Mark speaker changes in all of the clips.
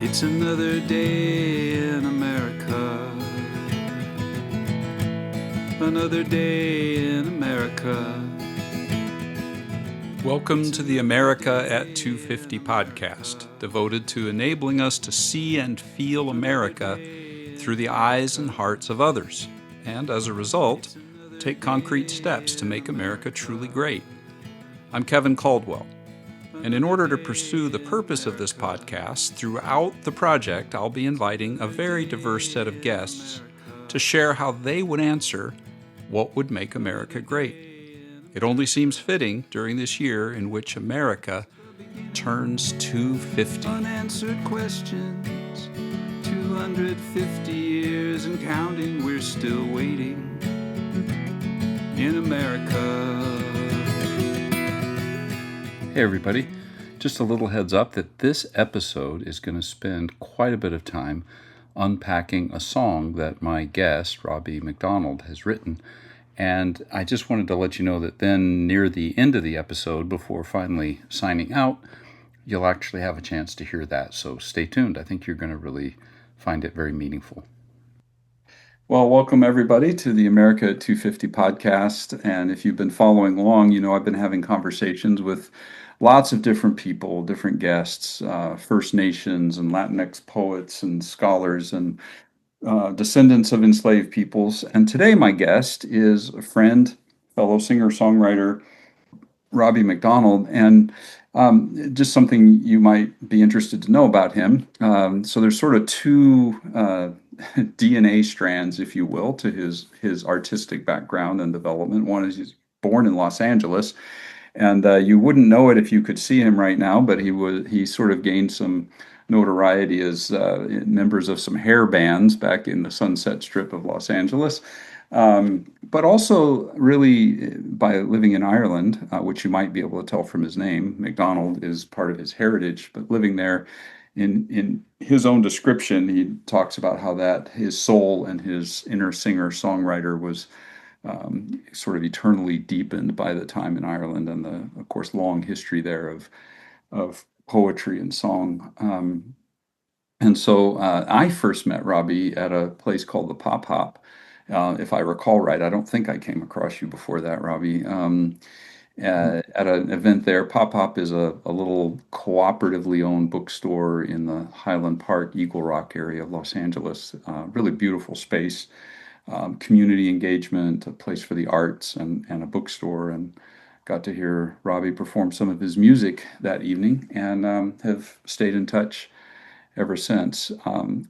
Speaker 1: It's another day in America. Another day in America. Welcome to the America at 250 podcast, devoted to enabling us to see and feel America through the eyes and hearts of others, and as a result, take concrete steps to make America truly great. I'm Kevin Caldwell. And in order to pursue the purpose of this podcast, throughout the project, I'll be inviting a very diverse set of guests to share how they would answer what would make America great. It only seems fitting during this year in which America turns 250. Unanswered questions, 250 years and counting, we're still waiting in America. Hey everybody, just a little heads up that this episode is going to spend quite a bit of time unpacking a song that my guest, Robbie McDonald, has written. And I just wanted to let you know that then near the end of the episode, before finally signing out, you'll actually have a chance to hear that. So stay tuned. I think you're going to really find it very meaningful. Well, welcome everybody to the America at 250 podcast. And if you've been following along, you know I've been having conversations with lots of different people, different guests, First Nations and Latinx poets and scholars and descendants of enslaved peoples. And today my guest is a friend, fellow singer-songwriter, Robbie McDonald, and just something you might be interested to know about him. So there's sort of two DNA strands, if you will, to his artistic background and development. One is he's born in Los Angeles, and you wouldn't know it if you could see him right now, but he sort of gained some notoriety as members of some hair bands back in the Sunset Strip of Los Angeles. But also really by living in Ireland, which you might be able to tell from his name. McDonald is part of his heritage, but living there in his own description, he talks about how that his soul and his inner singer-songwriter was sort of eternally deepened by the time in Ireland and the, of course, long history there of poetry and song. And so I first met Robbie at a place called the Pop Hop. If I recall right, I don't think I came across you before that, Robbie. At an event there, Pop Hop is a little cooperatively owned bookstore in the Highland Park, Eagle Rock area of Los Angeles. Really beautiful space, community engagement, a place for the arts, and a bookstore. And got to hear Robbie perform some of his music that evening, and have stayed in touch ever since.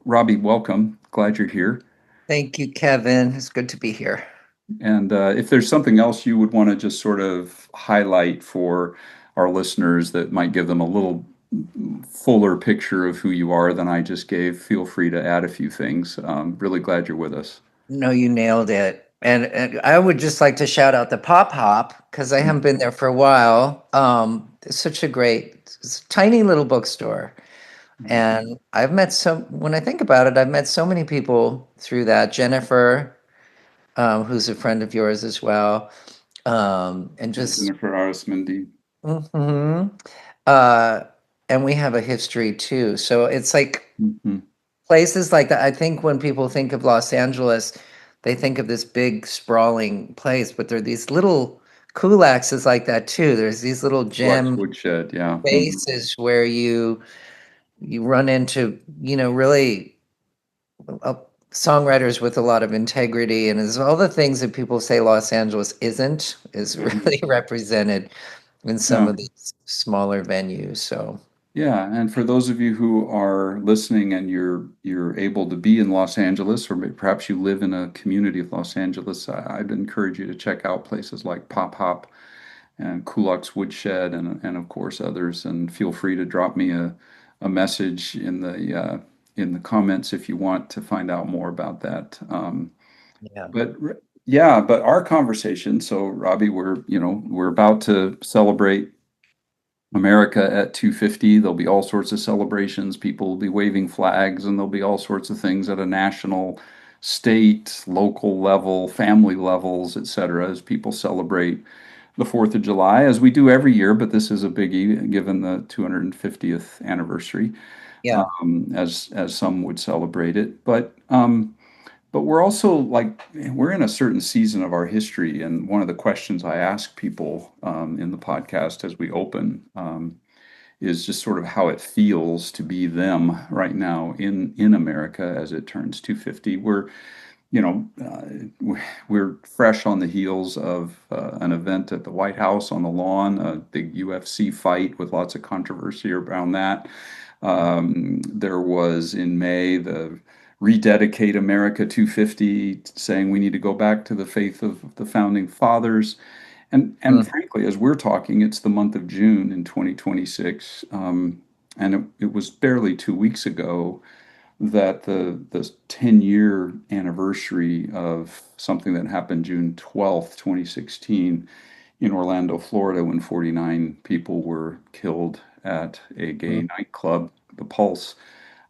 Speaker 1: Robbie, welcome. Glad you're here.
Speaker 2: Thank you, Kevin. It's good to be here.
Speaker 1: And if there's something else you would want to just sort of highlight for our listeners that might give them a little fuller picture of who you are than I just gave, feel free to add a few things. Really glad you're with us.
Speaker 2: No, you nailed it. And I would just like to shout out the Pop Hop because I haven't been there for a while. It's such a it's a tiny little bookstore. And when I think about it, I've met so many people through that. Jennifer, who's a friend of yours as well. And just
Speaker 1: Jennifer Arismendi.
Speaker 2: Mhm. And we have a history too. So it's like
Speaker 1: Mm-hmm.
Speaker 2: places like that. I think when people think of Los Angeles, they think of this big sprawling place, but there are these little kulaks like that too. There's these little
Speaker 1: Lux
Speaker 2: gem
Speaker 1: Woodshed, yeah. Mm-hmm.
Speaker 2: spaces where you run into, really uh, songwriters with a lot of integrity, and is all the things that people say Los Angeles isn't is really represented in some
Speaker 1: Yeah.
Speaker 2: of these smaller venues. So
Speaker 1: Yeah, and for those of you who are listening and you're able to be in Los Angeles, or perhaps you live in a community of Los Angeles, I'd encourage you to check out places like Pop Hop and Kulak's Woodshed, and of course others. And feel free to drop me a message in the comments if you want to find out more about that.
Speaker 2: yeah.
Speaker 1: But yeah, but our conversation. So Robbie, we're about to celebrate America at 250. There'll be all sorts of celebrations. People will be waving flags, and there'll be all sorts of things at a national, state, local level, family levels, et cetera, as people celebrate the 4th of July, as we do every year, but this is a biggie given the 250th anniversary.
Speaker 2: Yeah.
Speaker 1: as some would celebrate it. But we're also like we're in a certain season of our history, and one of the questions I ask people in the podcast as we open is just sort of how it feels to be them right now in America as it turns 250. You know, we're fresh on the heels of an event at the White House on the lawn, a big UFC fight with lots of controversy around that. There was in May the Rededicate America 250, saying we need to go back to the faith of the founding fathers. And
Speaker 2: Mm.
Speaker 1: frankly, as we're talking, it's the month of June in 2026, and it was barely 2 weeks ago that the 10-year anniversary of something that happened June 12th, 2016 in Orlando, Florida, when 49 people were killed at a gay
Speaker 2: Mm.
Speaker 1: nightclub, the Pulse.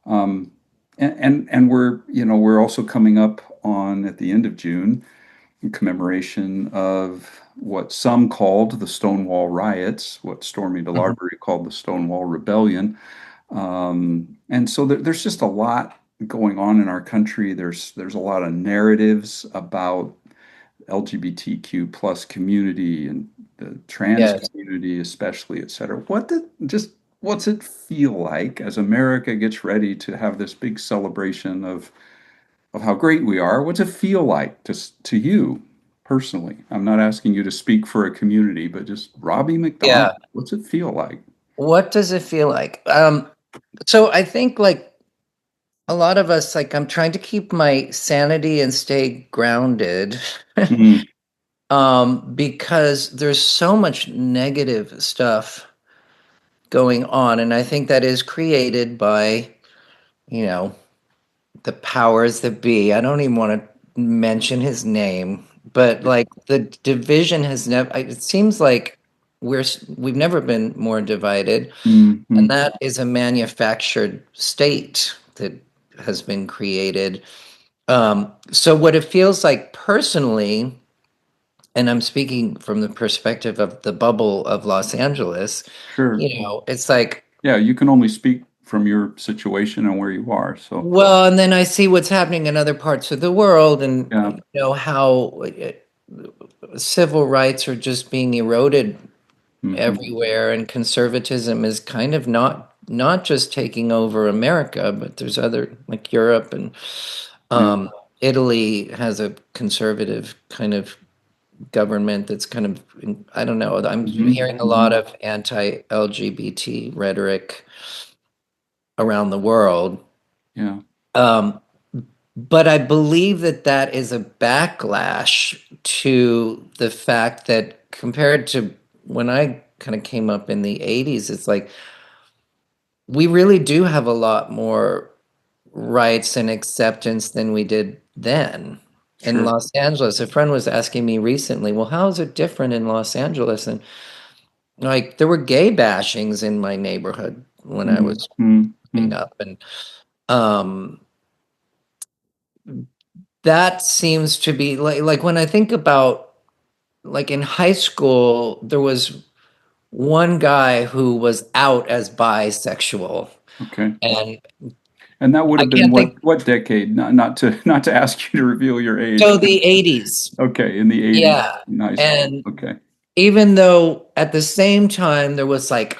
Speaker 1: Um, and we're also coming up on at the end of June in commemoration of what some called the Stonewall Riots, what Stormy
Speaker 2: Mhm.
Speaker 1: DeLarvery called the Stonewall Rebellion. And so there's just a lot going on in our country. There's a lot of narratives about LGBTQ plus community and the trans
Speaker 2: Yes.
Speaker 1: community, especially, et cetera. What's it feel like as America gets ready to have this big celebration of how great we are? What's it feel like to you personally? I'm not asking you to speak for a community, but just Robbie McDonald.
Speaker 2: Yeah.
Speaker 1: What's it feel like?
Speaker 2: What does it feel like? So I think like a lot of us, like I'm trying to keep my sanity and stay grounded.
Speaker 1: Mm,
Speaker 2: Because there's so much negative stuff going on. And I think that is created by, you know, the powers that be. I don't even want to mention his name, but like the division has never, it seems like we've never been more divided.
Speaker 1: mm,
Speaker 2: And
Speaker 1: mm,
Speaker 2: that is a manufactured state that has been created. So what it feels like personally, and I'm speaking from the perspective of the bubble of Los Angeles,
Speaker 1: sure.
Speaker 2: it's like,
Speaker 1: Yeah, you can only speak from your situation and where you are. So,
Speaker 2: well, and then I see what's happening in other parts of the world and
Speaker 1: yeah.
Speaker 2: how civil rights are just being eroded
Speaker 1: Hmm.
Speaker 2: everywhere and conservatism is kind of not just taking over America, but there's other like Europe and
Speaker 1: Yeah.
Speaker 2: um, Italy has a conservative kind of government that's kind of, I don't know, I'm
Speaker 1: Hmm.
Speaker 2: hearing a
Speaker 1: Hmm.
Speaker 2: lot of anti-LGBT rhetoric around the world.
Speaker 1: Yeah.
Speaker 2: Um, but I believe that that is a backlash to the fact that compared to when I kind of came up in the 80s, it's like we really do have a lot more rights and acceptance than we did then. In
Speaker 1: Sure.
Speaker 2: Los Angeles, a friend was asking me recently, well, how is it different in Los Angeles? And like there were gay bashings in my neighborhood when I
Speaker 1: Mm,
Speaker 2: was
Speaker 1: mm,
Speaker 2: growing
Speaker 1: mm.
Speaker 2: up. And um, that seems to be like when I think about like in high school, there was one guy who was out as bisexual.
Speaker 1: Okay.
Speaker 2: And
Speaker 1: And that would
Speaker 2: I
Speaker 1: have been
Speaker 2: can't think,
Speaker 1: what decade? Not to ask you to reveal your age.
Speaker 2: so the 80s.
Speaker 1: Okay, in the 80s
Speaker 2: Yeah.
Speaker 1: in high school.
Speaker 2: And
Speaker 1: Okay.
Speaker 2: even though at the same time there was like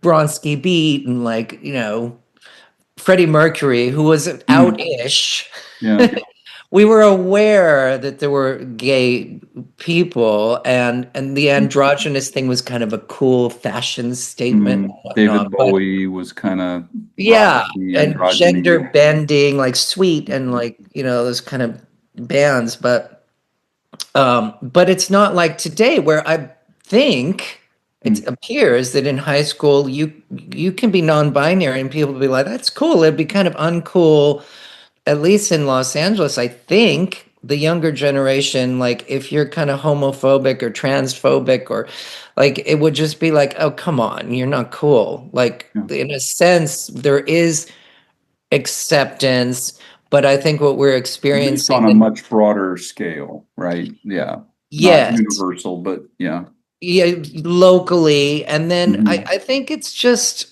Speaker 2: Bronski Beat and like, Freddie Mercury, who was
Speaker 1: Mm,
Speaker 2: out-ish,
Speaker 1: yeah.
Speaker 2: we were aware that there were gay people and the
Speaker 1: Mm,
Speaker 2: androgynous thing was kind of a cool fashion statement and
Speaker 1: mm. David
Speaker 2: whatnot. But
Speaker 1: Bowie was kind of
Speaker 2: yeah,
Speaker 1: rocked the
Speaker 2: and
Speaker 1: androgyny.
Speaker 2: gender bending, like Sweet and like, those kind of bands. But it's not like today where I think it
Speaker 1: Mm,
Speaker 2: appears that in high school you can be non-binary and people will be like, that's cool. It'd be kind of uncool, at least in Los Angeles, I think the younger generation, like if you're kind of homophobic or transphobic or like it would just be like, oh, come on, you're not cool. Like
Speaker 1: yeah.
Speaker 2: in a sense, there is acceptance, but I think what we're
Speaker 1: At least
Speaker 2: experiencing,
Speaker 1: on a much broader scale, right? Yeah. Not
Speaker 2: yes,
Speaker 1: universal, but yeah.
Speaker 2: yeah, locally, and then I,
Speaker 1: Hmm.
Speaker 2: I think it's just.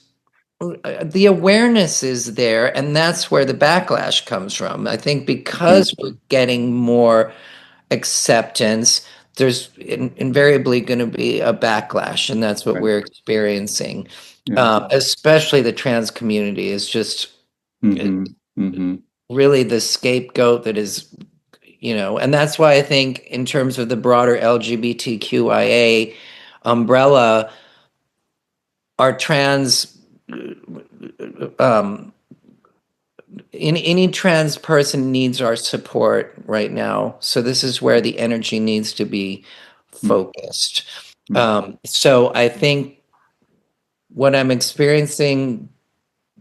Speaker 2: the awareness is there, and that's where the backlash comes from. I think
Speaker 1: Yeah.
Speaker 2: because we're getting more acceptance, there's invariably going to be a backlash, and that's what
Speaker 1: Right.
Speaker 2: we're experiencing.
Speaker 1: Yeah.
Speaker 2: Especially the trans community is just uh,
Speaker 1: Mm-hmm. Mm-hmm.
Speaker 2: really the scapegoat that is, and that's why I think in terms of the broader LGBTQIA umbrella, our trans um, any trans person needs our support right now. So this is where the energy needs to be focused.
Speaker 1: Mm-hmm.
Speaker 2: So I think what I'm experiencing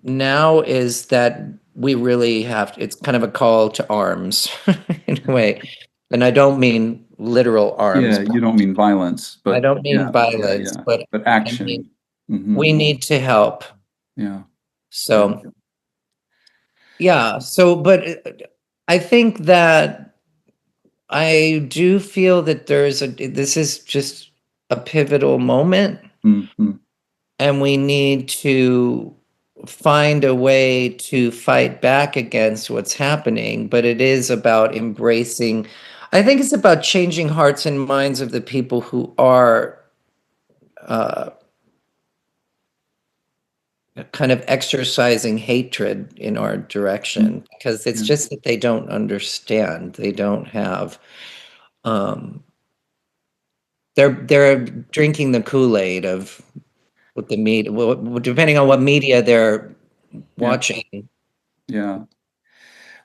Speaker 2: now is that we really have it's kind of a call to arms in a way. And I don't mean literal
Speaker 1: Yeah,
Speaker 2: arms.
Speaker 1: you don't mean violence,
Speaker 2: I
Speaker 1: but
Speaker 2: don't mean
Speaker 1: yeah, yeah,
Speaker 2: violence,
Speaker 1: yeah.
Speaker 2: but
Speaker 1: But
Speaker 2: I mean
Speaker 1: action. Hmm.
Speaker 2: we need to help.
Speaker 1: Yeah, yeah,
Speaker 2: So yeah, I think that I do feel that this is just a pivotal moment,
Speaker 1: hmm,
Speaker 2: and we need to find a way to fight back against what's happening. But it is about embracing, I think it's about changing hearts and minds of the people who are uh, kind of exercising hatred in our direction, because it's
Speaker 1: yeah.
Speaker 2: just that they don't understand. They don't have. Um, they're drinking the Kool-Aid of what the media, well, depending on what media they're
Speaker 1: Yeah,
Speaker 2: watching.
Speaker 1: yeah.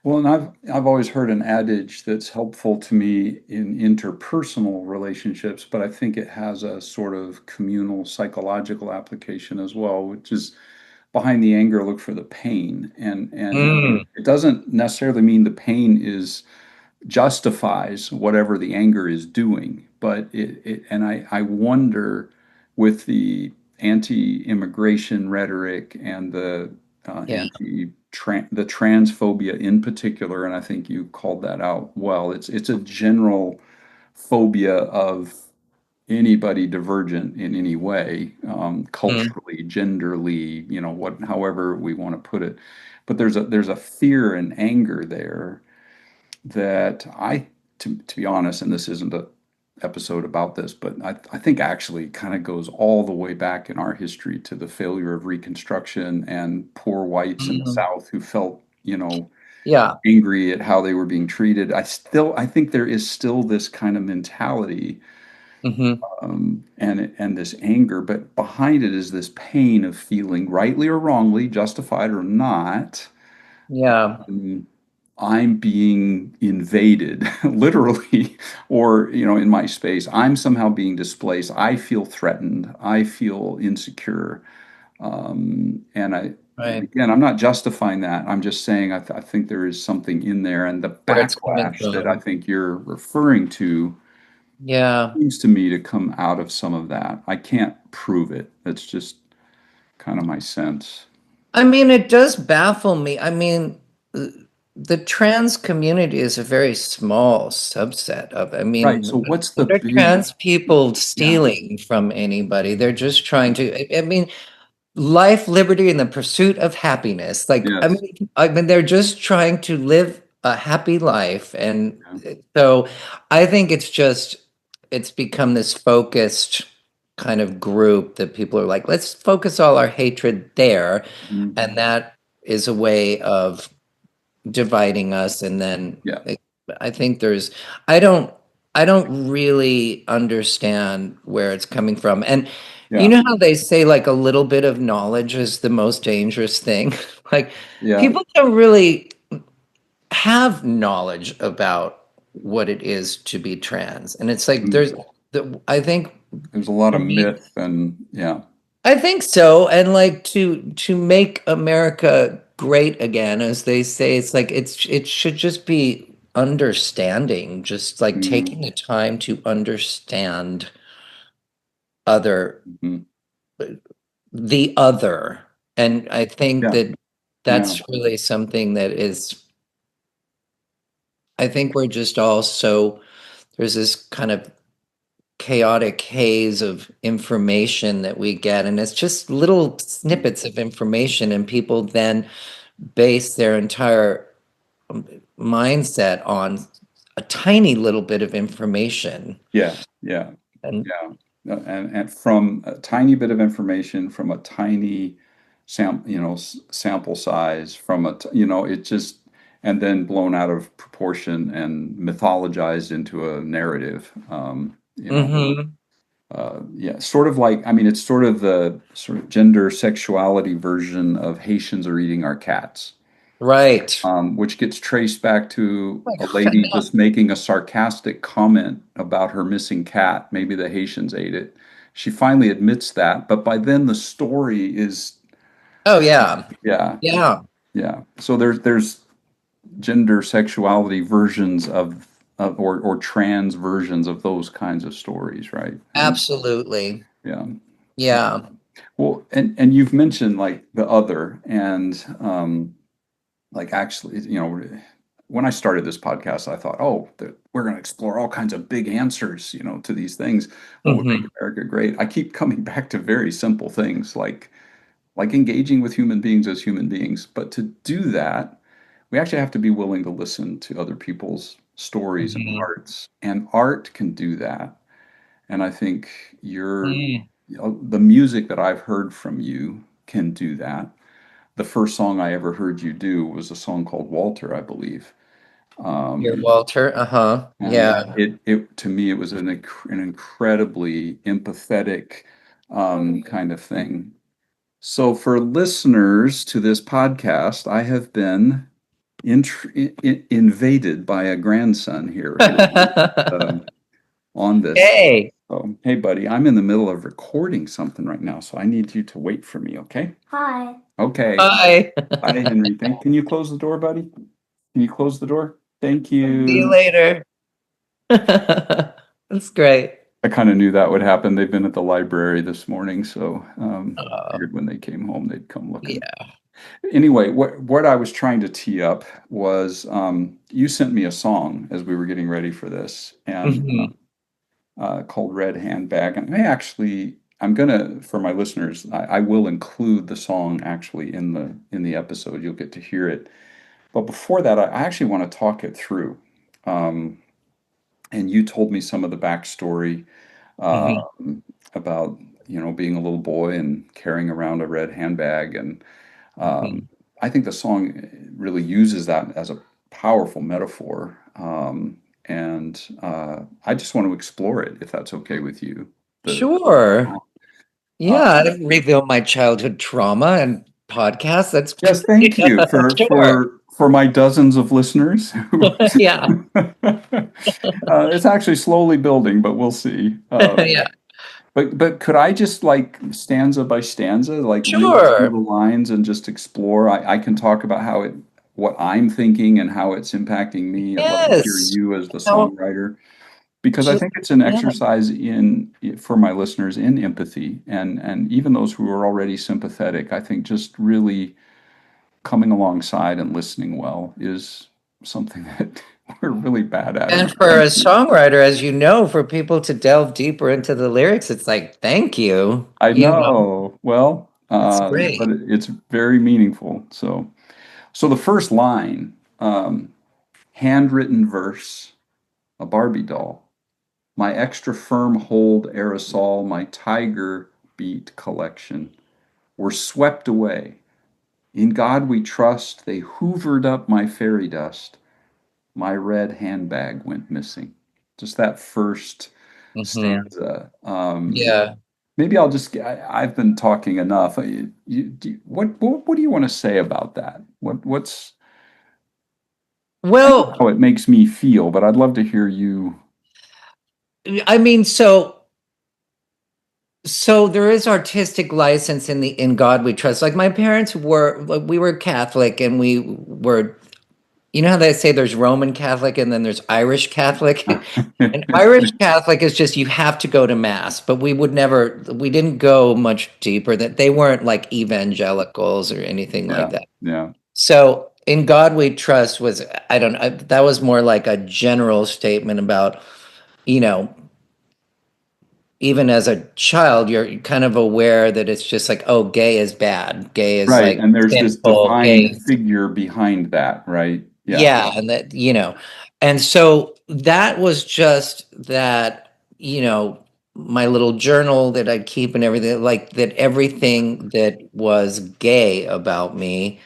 Speaker 1: Well, and I've always heard an adage that's helpful to me in interpersonal relationships, but I think it has a sort of communal psychological application as well, which is behind the anger, look for the pain. And
Speaker 2: Mm,
Speaker 1: it doesn't necessarily mean the pain is justifies whatever the anger is doing. But and I wonder with the anti-immigration rhetoric and the
Speaker 2: yeah.
Speaker 1: the transphobia in particular, and I think you called that out well. It's a general phobia of anybody divergent in any way,
Speaker 2: Mm,
Speaker 1: culturally, genderly, however we want to put it. But there's a fear and anger there that to be honest, and this isn't a episode about this, but I think actually kind of goes all the way back in our history to the failure of Reconstruction and poor whites in the
Speaker 2: mm,
Speaker 1: South who felt,
Speaker 2: yeah.
Speaker 1: angry at how they were being treated. I think there is still this kind of mentality,
Speaker 2: Hmm.
Speaker 1: and this anger, but behind it is this pain of feeling, rightly or wrongly, justified or not,
Speaker 2: Yeah.
Speaker 1: um, I'm being invaded, literally, or, in my space, I'm somehow being displaced. I feel threatened. I feel insecure. And
Speaker 2: Right.
Speaker 1: again, I'm not justifying that. I'm just saying I think there is something in there, and the
Speaker 2: Where it's coming
Speaker 1: backlash that I
Speaker 2: from.
Speaker 1: think you're referring to
Speaker 2: Yeah.
Speaker 1: seems to me to come out of some of that. I can't prove it. That's just kind of my sense.
Speaker 2: I mean, it does baffle me. I mean, the trans community is a very small subset of, I
Speaker 1: Right.
Speaker 2: mean,
Speaker 1: So what's the
Speaker 2: what are
Speaker 1: big?
Speaker 2: trans people
Speaker 1: Yeah.
Speaker 2: stealing from anybody? They're just trying to, I mean, life, liberty, and the pursuit of happiness. Like,
Speaker 1: Yes.
Speaker 2: I mean, they're just trying to live a happy life, and
Speaker 1: Yeah.
Speaker 2: so I think it's become this focused kind of group that people are like, let's focus all our hatred there,
Speaker 1: Mhm.
Speaker 2: and that is a way of dividing us. And then
Speaker 1: Yeah.
Speaker 2: I think I don't, I don't really understand where it's coming from. And you
Speaker 1: Yeah.
Speaker 2: know how they say like a little bit of knowledge is the most dangerous thing? Like
Speaker 1: Yeah.
Speaker 2: people don't really have knowledge about what it is to be trans. And it's like
Speaker 1: Mm.
Speaker 2: I think
Speaker 1: There's a lot
Speaker 2: for
Speaker 1: of
Speaker 2: me,
Speaker 1: myth and yeah.
Speaker 2: I think so. And like to make America great again, as they say, it's like it should just be understanding, just like
Speaker 1: Mm,
Speaker 2: taking the time to understand other
Speaker 1: mhm.
Speaker 2: the other. And I think
Speaker 1: Yeah.
Speaker 2: that
Speaker 1: Yeah.
Speaker 2: that's really something that is, I think we're just all so there's this kind of chaotic haze of information that we get, and it's just little snippets of information, and people then base their entire mindset on a tiny little bit of information.
Speaker 1: Yeah, yeah,
Speaker 2: And
Speaker 1: yeah. And from a tiny bit of information, from a tiny sample size, from it just, and then blown out of proportion and mythologized into a narrative.
Speaker 2: Mhm.
Speaker 1: Yeah, sort of like, I mean, it's sort of the sort of gender sexuality version of Haitians are eating our cats.
Speaker 2: Right.
Speaker 1: Which gets traced back to
Speaker 2: Oh
Speaker 1: a
Speaker 2: my God,
Speaker 1: lady
Speaker 2: no.
Speaker 1: just making a sarcastic comment about her missing cat. Maybe the Haitians ate it. She finally admits that, but by then the story is,
Speaker 2: Oh yeah.
Speaker 1: yeah,
Speaker 2: Yeah.
Speaker 1: yeah. So there's gender sexuality versions or trans versions of those kinds of stories, right? And
Speaker 2: Absolutely.
Speaker 1: yeah.
Speaker 2: Yeah.
Speaker 1: Well, and you've mentioned like the other, and like actually, when I started this podcast, I thought, oh, we're going to explore all kinds of big answers, to these things. What would make
Speaker 2: Mhm.
Speaker 1: America great? I keep coming back to very simple things like engaging with human beings as human beings. But to do that, we actually have to be willing to listen to other people's stories and
Speaker 2: Mhm.
Speaker 1: hearts, and art can do that. And I think
Speaker 2: Mm.
Speaker 1: the music that I've heard from you can do that. The first song I ever heard you do was a song called Walter, I believe.
Speaker 2: You're
Speaker 1: Um,
Speaker 2: Walter. Uh-huh.
Speaker 1: and
Speaker 2: Yeah.
Speaker 1: it to me, it was an incredibly empathetic kind of thing. So for listeners to this podcast, I have been invaded by a grandson here who on this.
Speaker 2: Hey.
Speaker 1: So, hey, buddy, I'm in the middle of recording something right now, so I need you to wait for me, okay? Hi. Okay.
Speaker 2: Bye.
Speaker 1: Hi, Henry. Can you close the door, buddy? Can you close the door? Thank
Speaker 2: See you
Speaker 1: you.
Speaker 2: later. That's great.
Speaker 1: I kind of knew that would happen. They've been at the library this morning, so
Speaker 2: Uh,
Speaker 1: figured when they came home they'd come looking.
Speaker 2: yeah.
Speaker 1: Anyway, what I was trying to tee up was you sent me a song as we were getting ready for this, and
Speaker 2: Mhm.
Speaker 1: called Red Handbag. And I'm gonna, for my listeners, I will include the song actually in the episode. You'll get to hear it. But before that, I actually want to talk it through. Um, and you told me some of the backstory
Speaker 2: Mhm.
Speaker 1: about being a little boy and carrying around a red handbag, and
Speaker 2: Mhm.
Speaker 1: I think the song really uses that as a powerful metaphor. And I just want to explore it, if that's okay with you. The
Speaker 2: Sure.
Speaker 1: song. Uh,
Speaker 2: Yeah, I didn't reveal my childhood trauma and podcast. That's
Speaker 1: yes, thank you for
Speaker 2: sure.
Speaker 1: my dozens of listeners.
Speaker 2: Yeah.
Speaker 1: It's actually slowly building, but we'll see.
Speaker 2: Yeah.
Speaker 1: But could I just like stanza by stanza, like read through
Speaker 2: Sure.
Speaker 1: the lines and just explore? I can talk about what I'm thinking and how it's impacting me. I'd love to hear
Speaker 2: Yes.
Speaker 1: you as the
Speaker 2: No,
Speaker 1: songwriter, because I
Speaker 2: just
Speaker 1: think it's an
Speaker 2: yeah.
Speaker 1: exercise for my listeners in empathy, and even those who are already sympathetic. I think just really coming alongside and listening well is something that we're really bad at in
Speaker 2: And
Speaker 1: our
Speaker 2: for a
Speaker 1: country.
Speaker 2: songwriter, as you know, for people to delve deeper into the lyrics, it's like, thank you.
Speaker 1: I
Speaker 2: You know,
Speaker 1: know. Well,
Speaker 2: it's
Speaker 1: but
Speaker 2: great.
Speaker 1: it's very meaningful. So the first line, handwritten verse, a Barbie doll, my extra firm hold aerosol, my tiger beat collection were swept away. In God we trust, they hoovered up my fairy dust. My red handbag went missing. Just that first
Speaker 2: Hmm.
Speaker 1: stanza.
Speaker 2: Yeah.
Speaker 1: Maybe I've been talking enough. What do you want to say about that? I know
Speaker 2: Well,
Speaker 1: how it makes me feel, but I'd love to hear you.
Speaker 2: I mean, so there is artistic license in God we trust. Like my parents were, like, we were Catholic, and we were, you know how they say there's Roman Catholic and then there's Irish Catholic? An Irish Catholic is just you have to go to mass, but we didn't go much deeper. That they weren't like evangelicals or anything like
Speaker 1: Yeah,
Speaker 2: that.
Speaker 1: yeah,
Speaker 2: So in God we trust was, I don't that was more like a general statement about, you know, even as a child, you're kind of aware that it's just like, oh, gay is bad. Gay is
Speaker 1: Right.
Speaker 2: like
Speaker 1: And there's this
Speaker 2: sinful.
Speaker 1: divine
Speaker 2: Gay,
Speaker 1: figure behind that, right? Yeah.
Speaker 2: yeah, and that, and so that was just that, my little journal that I'd keep and everything, like that everything that was gay about me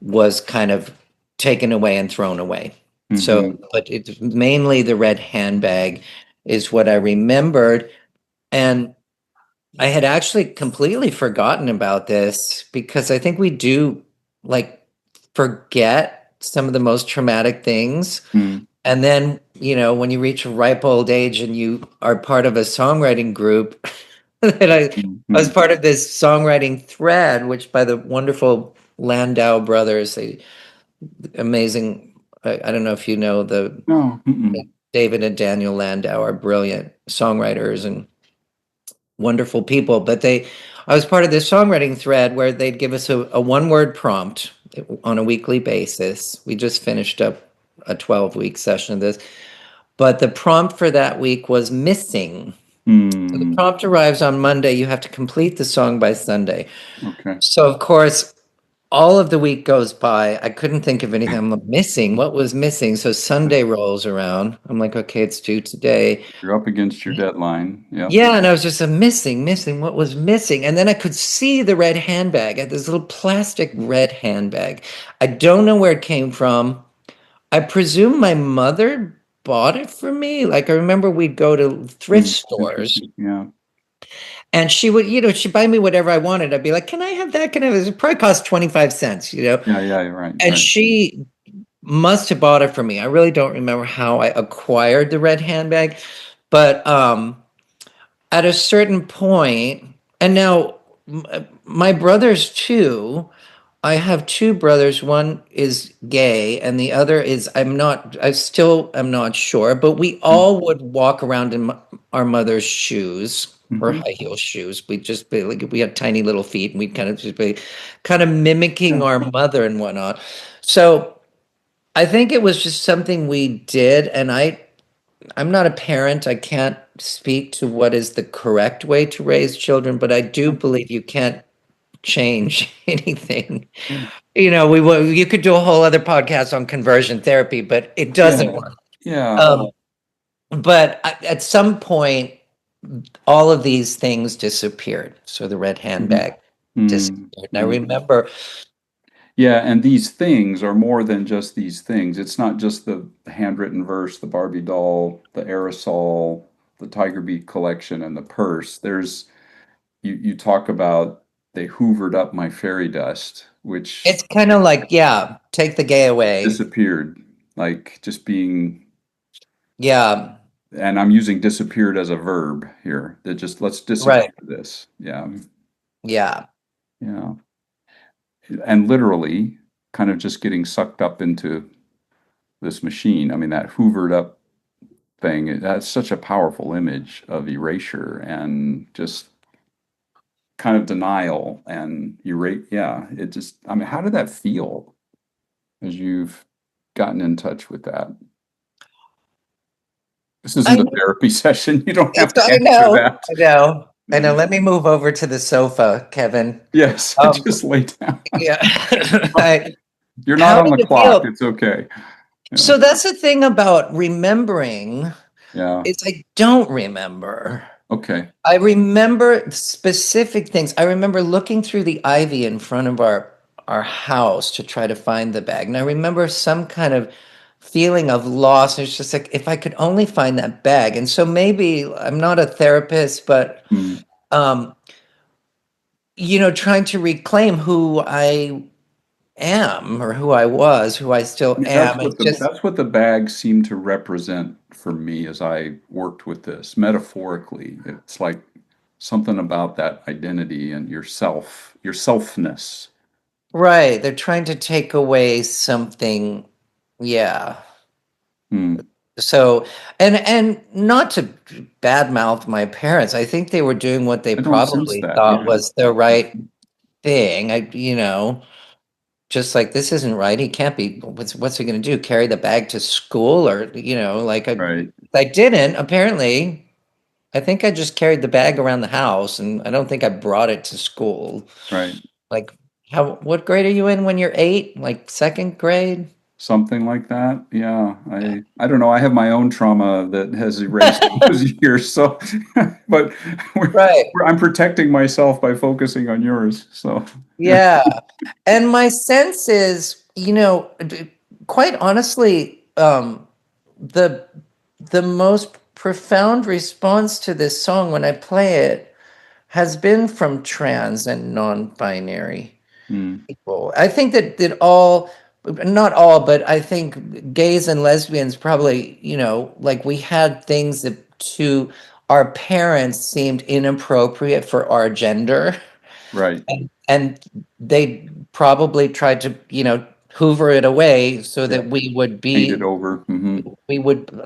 Speaker 2: was kind of taken away and thrown away.
Speaker 1: Hmm.
Speaker 2: So, but it's mainly the red handbag is what I remembered. And I had actually completely forgotten about this because I think we do like forget some of the most traumatic things.
Speaker 1: Mm.
Speaker 2: And then, when you reach a ripe old age and you are part of a songwriting group, that I was
Speaker 1: Hmm.
Speaker 2: part of this songwriting thread, which by the wonderful Landau brothers, they amazing. I don't know if you know the
Speaker 1: No. Mm-mm.
Speaker 2: David and Daniel Landau are brilliant songwriters and wonderful people, but I was part of this songwriting thread where they'd give us a one-word prompt on a weekly basis. We just finished up a 12-week session of this, but the prompt for that week was missing. So the
Speaker 1: Mm.
Speaker 2: prompt arrives on Monday. You have to complete the song by Sunday.
Speaker 1: Okay.
Speaker 2: So of course, all of the week goes by. I couldn't think of anything. I'm missing. What was missing? So Sunday rolls around. I'm like, okay, it's due today.
Speaker 1: You're up against your deadline. Yep.
Speaker 2: Yeah, and I was just missing. What was missing? And then I could see the red handbag. I had this little plastic red handbag. I don't know where it came from. I presume my mother bought it for me. Like I remember we'd go to thrift
Speaker 1: Mm.
Speaker 2: stores
Speaker 1: Interesting. Yeah.
Speaker 2: and she would, she'd buy me whatever I wanted. I'd be like, "Can I have that? Can I have this?" It probably cost 25 cents.
Speaker 1: Yeah. Yeah. You're right.
Speaker 2: And
Speaker 1: Right.
Speaker 2: she must have bought it for me. I really don't remember how I acquired the red handbag, but at a certain point, and now my brothers too. I have two brothers. One is gay, and the other is I'm not. I still am not sure. But we all would walk around in our mother's shoes or
Speaker 1: Mm-hmm.
Speaker 2: high heel shoes. We just be like we had tiny little feet, and we'd kind of just be kind of mimicking
Speaker 1: Yeah.
Speaker 2: our mother and whatnot. So I think it was just something we did, and I'm not a parent. I can't speak to what is the correct way to raise children, but I do believe you can't change anything.
Speaker 1: Yeah.
Speaker 2: You could do a whole other podcast on conversion therapy, but it
Speaker 1: Yeah.
Speaker 2: doesn't work.
Speaker 1: Yeah.
Speaker 2: But at some point, all of these things disappeared. So the red
Speaker 1: Mhm.
Speaker 2: handbag
Speaker 1: Mm.
Speaker 2: disappeared. And I
Speaker 1: Mm.
Speaker 2: remember,
Speaker 1: Yeah, and these things are more than just these things. It's not just the handwritten verse, the Barbie doll, the aerosol, the Tiger Beat collection, and the purse. There's you talk about they hoovered up my fairy dust, which
Speaker 2: it's kind of like, yeah, take the gay away.
Speaker 1: disappeared, like just being,
Speaker 2: Yeah,
Speaker 1: and I'm using disappeared as a verb here. That just let's
Speaker 2: right.
Speaker 1: disappear this. Yeah,
Speaker 2: Yeah.
Speaker 1: yeah, and literally kind of just getting sucked up into this machine. I mean, that hoovered up thing, that's such a powerful image of erasure and just kind of denial and erase. Yeah, it just, I mean, how did that feel as you've gotten in touch with that? This
Speaker 2: I
Speaker 1: isn't a therapy session. You don't have
Speaker 2: it's
Speaker 1: to
Speaker 2: I
Speaker 1: answer
Speaker 2: know.
Speaker 1: that.
Speaker 2: I know. I
Speaker 1: Yeah.
Speaker 2: know. Let me move over to the sofa, Kevin.
Speaker 1: Yes,
Speaker 2: Um,
Speaker 1: just lay down.
Speaker 2: yeah. I,
Speaker 1: You're not
Speaker 2: how
Speaker 1: on
Speaker 2: did
Speaker 1: the
Speaker 2: it
Speaker 1: clock.
Speaker 2: feel?
Speaker 1: It's okay. Yeah.
Speaker 2: So that's the thing about remembering
Speaker 1: Yeah.
Speaker 2: is I don't remember.
Speaker 1: Okay.
Speaker 2: I remember specific things. I remember looking through the ivy in front of our house to try to find the bag. And I remember some kind of feeling of loss. It's just like if I could only find that bag. And so maybe I'm not a therapist, but
Speaker 1: Mm.
Speaker 2: um, trying to reclaim who I am or who I was, who I still
Speaker 1: Yeah,
Speaker 2: am. It's just
Speaker 1: that's what the bags seem to represent for me as I worked with this. Metaphorically, it's like something about that identity and yourself, your selfness.
Speaker 2: right. They're trying to take away something. Yeah.
Speaker 1: Hmm.
Speaker 2: So, and not to badmouth my parents, I think they were doing what they
Speaker 1: I don't sense
Speaker 2: probably
Speaker 1: that.
Speaker 2: thought
Speaker 1: Yeah.
Speaker 2: was the right thing. Just like this isn't right. He can't be. What's he going to do? Carry the bag to school, or like
Speaker 1: Right.
Speaker 2: I didn't apparently. I think I just carried the bag around the house, and I don't think I brought it to school.
Speaker 1: Right.
Speaker 2: Like, what grade are you in when you're 8? Like second grade?
Speaker 1: Something like that. Yeah. I don't know. I have my own trauma that has erased those years. So, but
Speaker 2: Right.
Speaker 1: I'm protecting myself by focusing on yours. So, yeah.
Speaker 2: Yeah. And my sense is, quite honestly, the the most profound response to this song when I play it has been from trans and non-binary
Speaker 1: Mm,
Speaker 2: people. I think that all, not all, but I think gays and lesbians probably, like we had things that to our parents seemed inappropriate for our gender.
Speaker 1: right.
Speaker 2: And they probably tried to, hoover it away so
Speaker 1: Yeah.
Speaker 2: that we would
Speaker 1: Paint it
Speaker 2: be,
Speaker 1: over.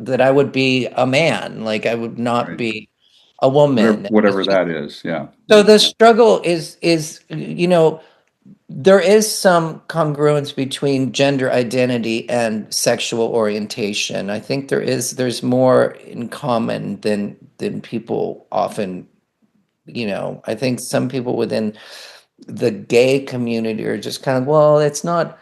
Speaker 2: that I would be a man, like I would not
Speaker 1: Right.
Speaker 2: be a woman.
Speaker 1: Whatever that is. Yeah.
Speaker 2: So the struggle is, there is some congruence between gender identity and sexual orientation. I think there's more in common than people often, I think some people within the gay community are just kind of, well, it's not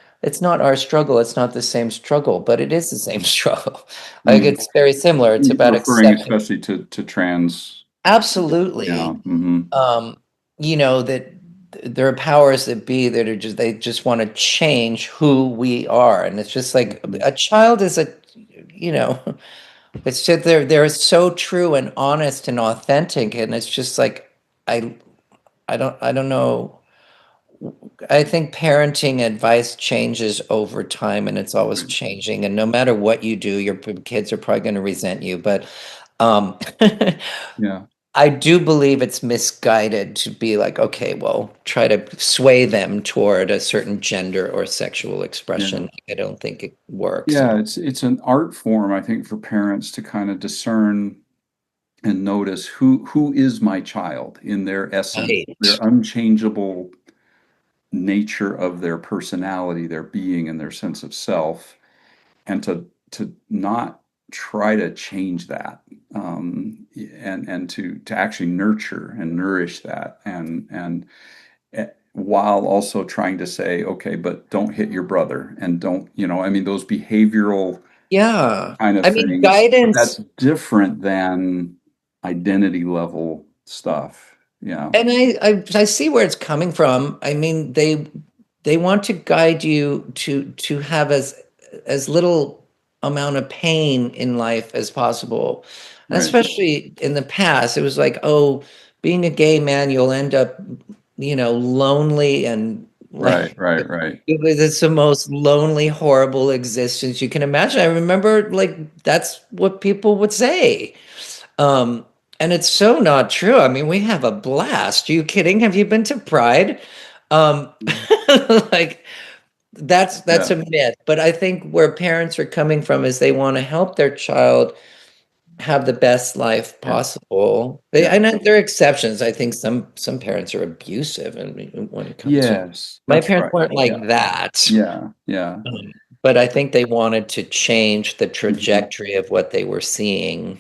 Speaker 2: our struggle, it's not the same struggle, but it is the same struggle. Like
Speaker 1: Mm.
Speaker 2: it's very similar. It's about
Speaker 1: Referring
Speaker 2: accepting.
Speaker 1: especially to trans. Yeah.
Speaker 2: Absolutely. um that there are powers that be that are just, they just want to change who we are, and it's just like
Speaker 1: Mhm.
Speaker 2: a child is a, you know it's just they're so true and honest and authentic, and it's just like i I don't know. I think parenting advice changes over time, and it's always
Speaker 1: Right.
Speaker 2: changing. And no matter what you do, your kids are probably going to resent you. But um,
Speaker 1: Yeah.
Speaker 2: I do believe it's misguided to be like, okay, well, try to sway them toward a certain gender or sexual
Speaker 1: Yeah.
Speaker 2: expression. I don't think it works.
Speaker 1: Yeah. It's an art form, I think, for parents to kind of discern and notice who is my child in their essence, their
Speaker 2: Right.
Speaker 1: unchangeable nature of their personality, their being, and their sense of self, and to not try to change that, and to actually nurture and nourish that, and while also trying to say, okay, but don't hit your brother, and don't, I mean, those behavioral
Speaker 2: Yeah.
Speaker 1: kind of
Speaker 2: I mean,
Speaker 1: things, but that's
Speaker 2: guidance.
Speaker 1: different than identity level stuff. Yeah.
Speaker 2: And I see where it's coming from. I mean, they want to guide you to have as little amount of pain in life as possible. And
Speaker 1: Right.
Speaker 2: especially in the past, it was like, oh, being a gay man, you'll end up, lonely and
Speaker 1: Right.
Speaker 2: like
Speaker 1: Right. Right.
Speaker 2: it's the most lonely, horrible existence you can imagine. I remember like that's what people would say. Um, and it's so not true. I mean, we have a blast. Are you kidding? Have you been to Pride? Um, like that's
Speaker 1: Yeah.
Speaker 2: a myth. But I think where parents are coming from is they want to help their child have the best life
Speaker 1: Yeah.
Speaker 2: possible.
Speaker 1: Yeah.
Speaker 2: And there are exceptions. I think some parents are abusive, and when it comes to
Speaker 1: Yes,
Speaker 2: my
Speaker 1: that's
Speaker 2: parents
Speaker 1: right.
Speaker 2: weren't
Speaker 1: Yeah.
Speaker 2: like that.
Speaker 1: Yeah. Yeah.
Speaker 2: But I think they wanted to change the
Speaker 1: Mhm.
Speaker 2: trajectory of what they were seeing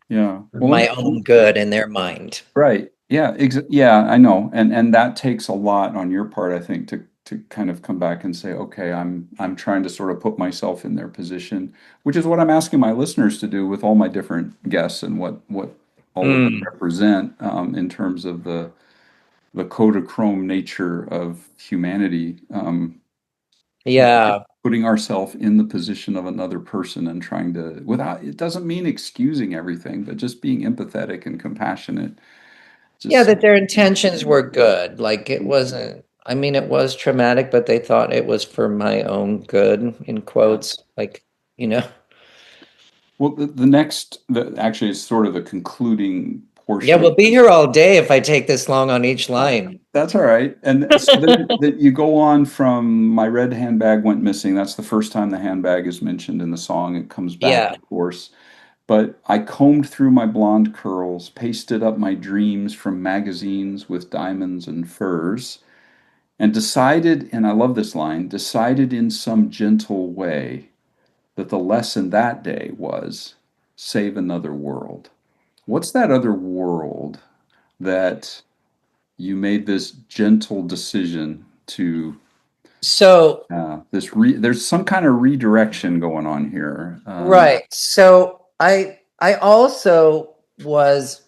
Speaker 1: Yeah.
Speaker 2: for
Speaker 1: Well,
Speaker 2: my own good in their mind.
Speaker 1: right. Yeah. Yeah. I know, and that takes a lot on your part, I think, to kind of come back and say, okay, I'm trying to sort of put myself in their position, which is what I'm asking my listeners to do with all my different guests and what all of them
Speaker 2: Mm,
Speaker 1: represent, in terms of the Kodachrome nature of humanity.
Speaker 2: yeah.
Speaker 1: Putting ourselves in the position of another person and trying to, without, it doesn't mean excusing everything, but just being empathetic and compassionate.
Speaker 2: Yeah,
Speaker 1: Just,
Speaker 2: that their intentions were good. Like it wasn't, I mean, it was traumatic, but they thought it was for my own good, in
Speaker 1: yeah.
Speaker 2: quotes. Like, you know,
Speaker 1: Well, the next, actually is sort of the concluding
Speaker 2: yeah,
Speaker 1: portion of
Speaker 2: we'll be
Speaker 1: this.
Speaker 2: here all day if I take this long on each line.
Speaker 1: That's all right. And so then that you go on from my red handbag went missing. That's the first time the handbag is mentioned in the song. It comes back,
Speaker 2: Yeah.
Speaker 1: of course. But I combed through my blonde curls, pasted up my dreams from magazines with diamonds and furs, and decided, and I love this line, decided in some gentle way that the lesson that day was save another world. What's that other world that you made this gentle decision to
Speaker 2: So,
Speaker 1: there's some kind of redirection going on here.
Speaker 2: right. So I also was,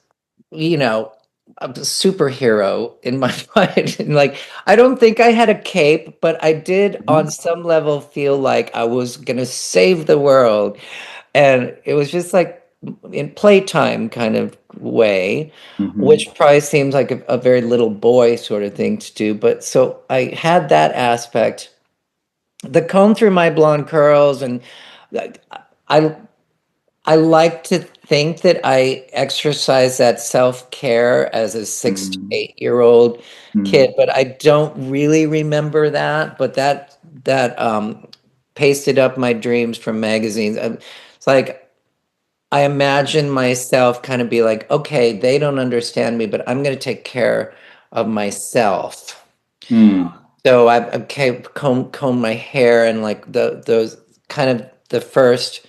Speaker 2: you know, a superhero in my mind. And like, I don't think I had a cape, but I did
Speaker 1: Mhm,
Speaker 2: on some level feel like I was gonna save the world. And it was just like in playtime kind of way,
Speaker 1: mhm,
Speaker 2: which probably seems like a very little boy sort of thing to do. But so I had that aspect. The comb through my blonde curls, and I I like to think that I exercise that self-care as a 6 to 8 year old
Speaker 1: mhm,
Speaker 2: kid, but I don't really remember that. But that pasted up my dreams from magazines. It's like I imagine myself kind of be like, okay, they don't understand me, but I'm going to take care of myself.
Speaker 1: mm,
Speaker 2: So I okay, comb my hair and like those kind of the first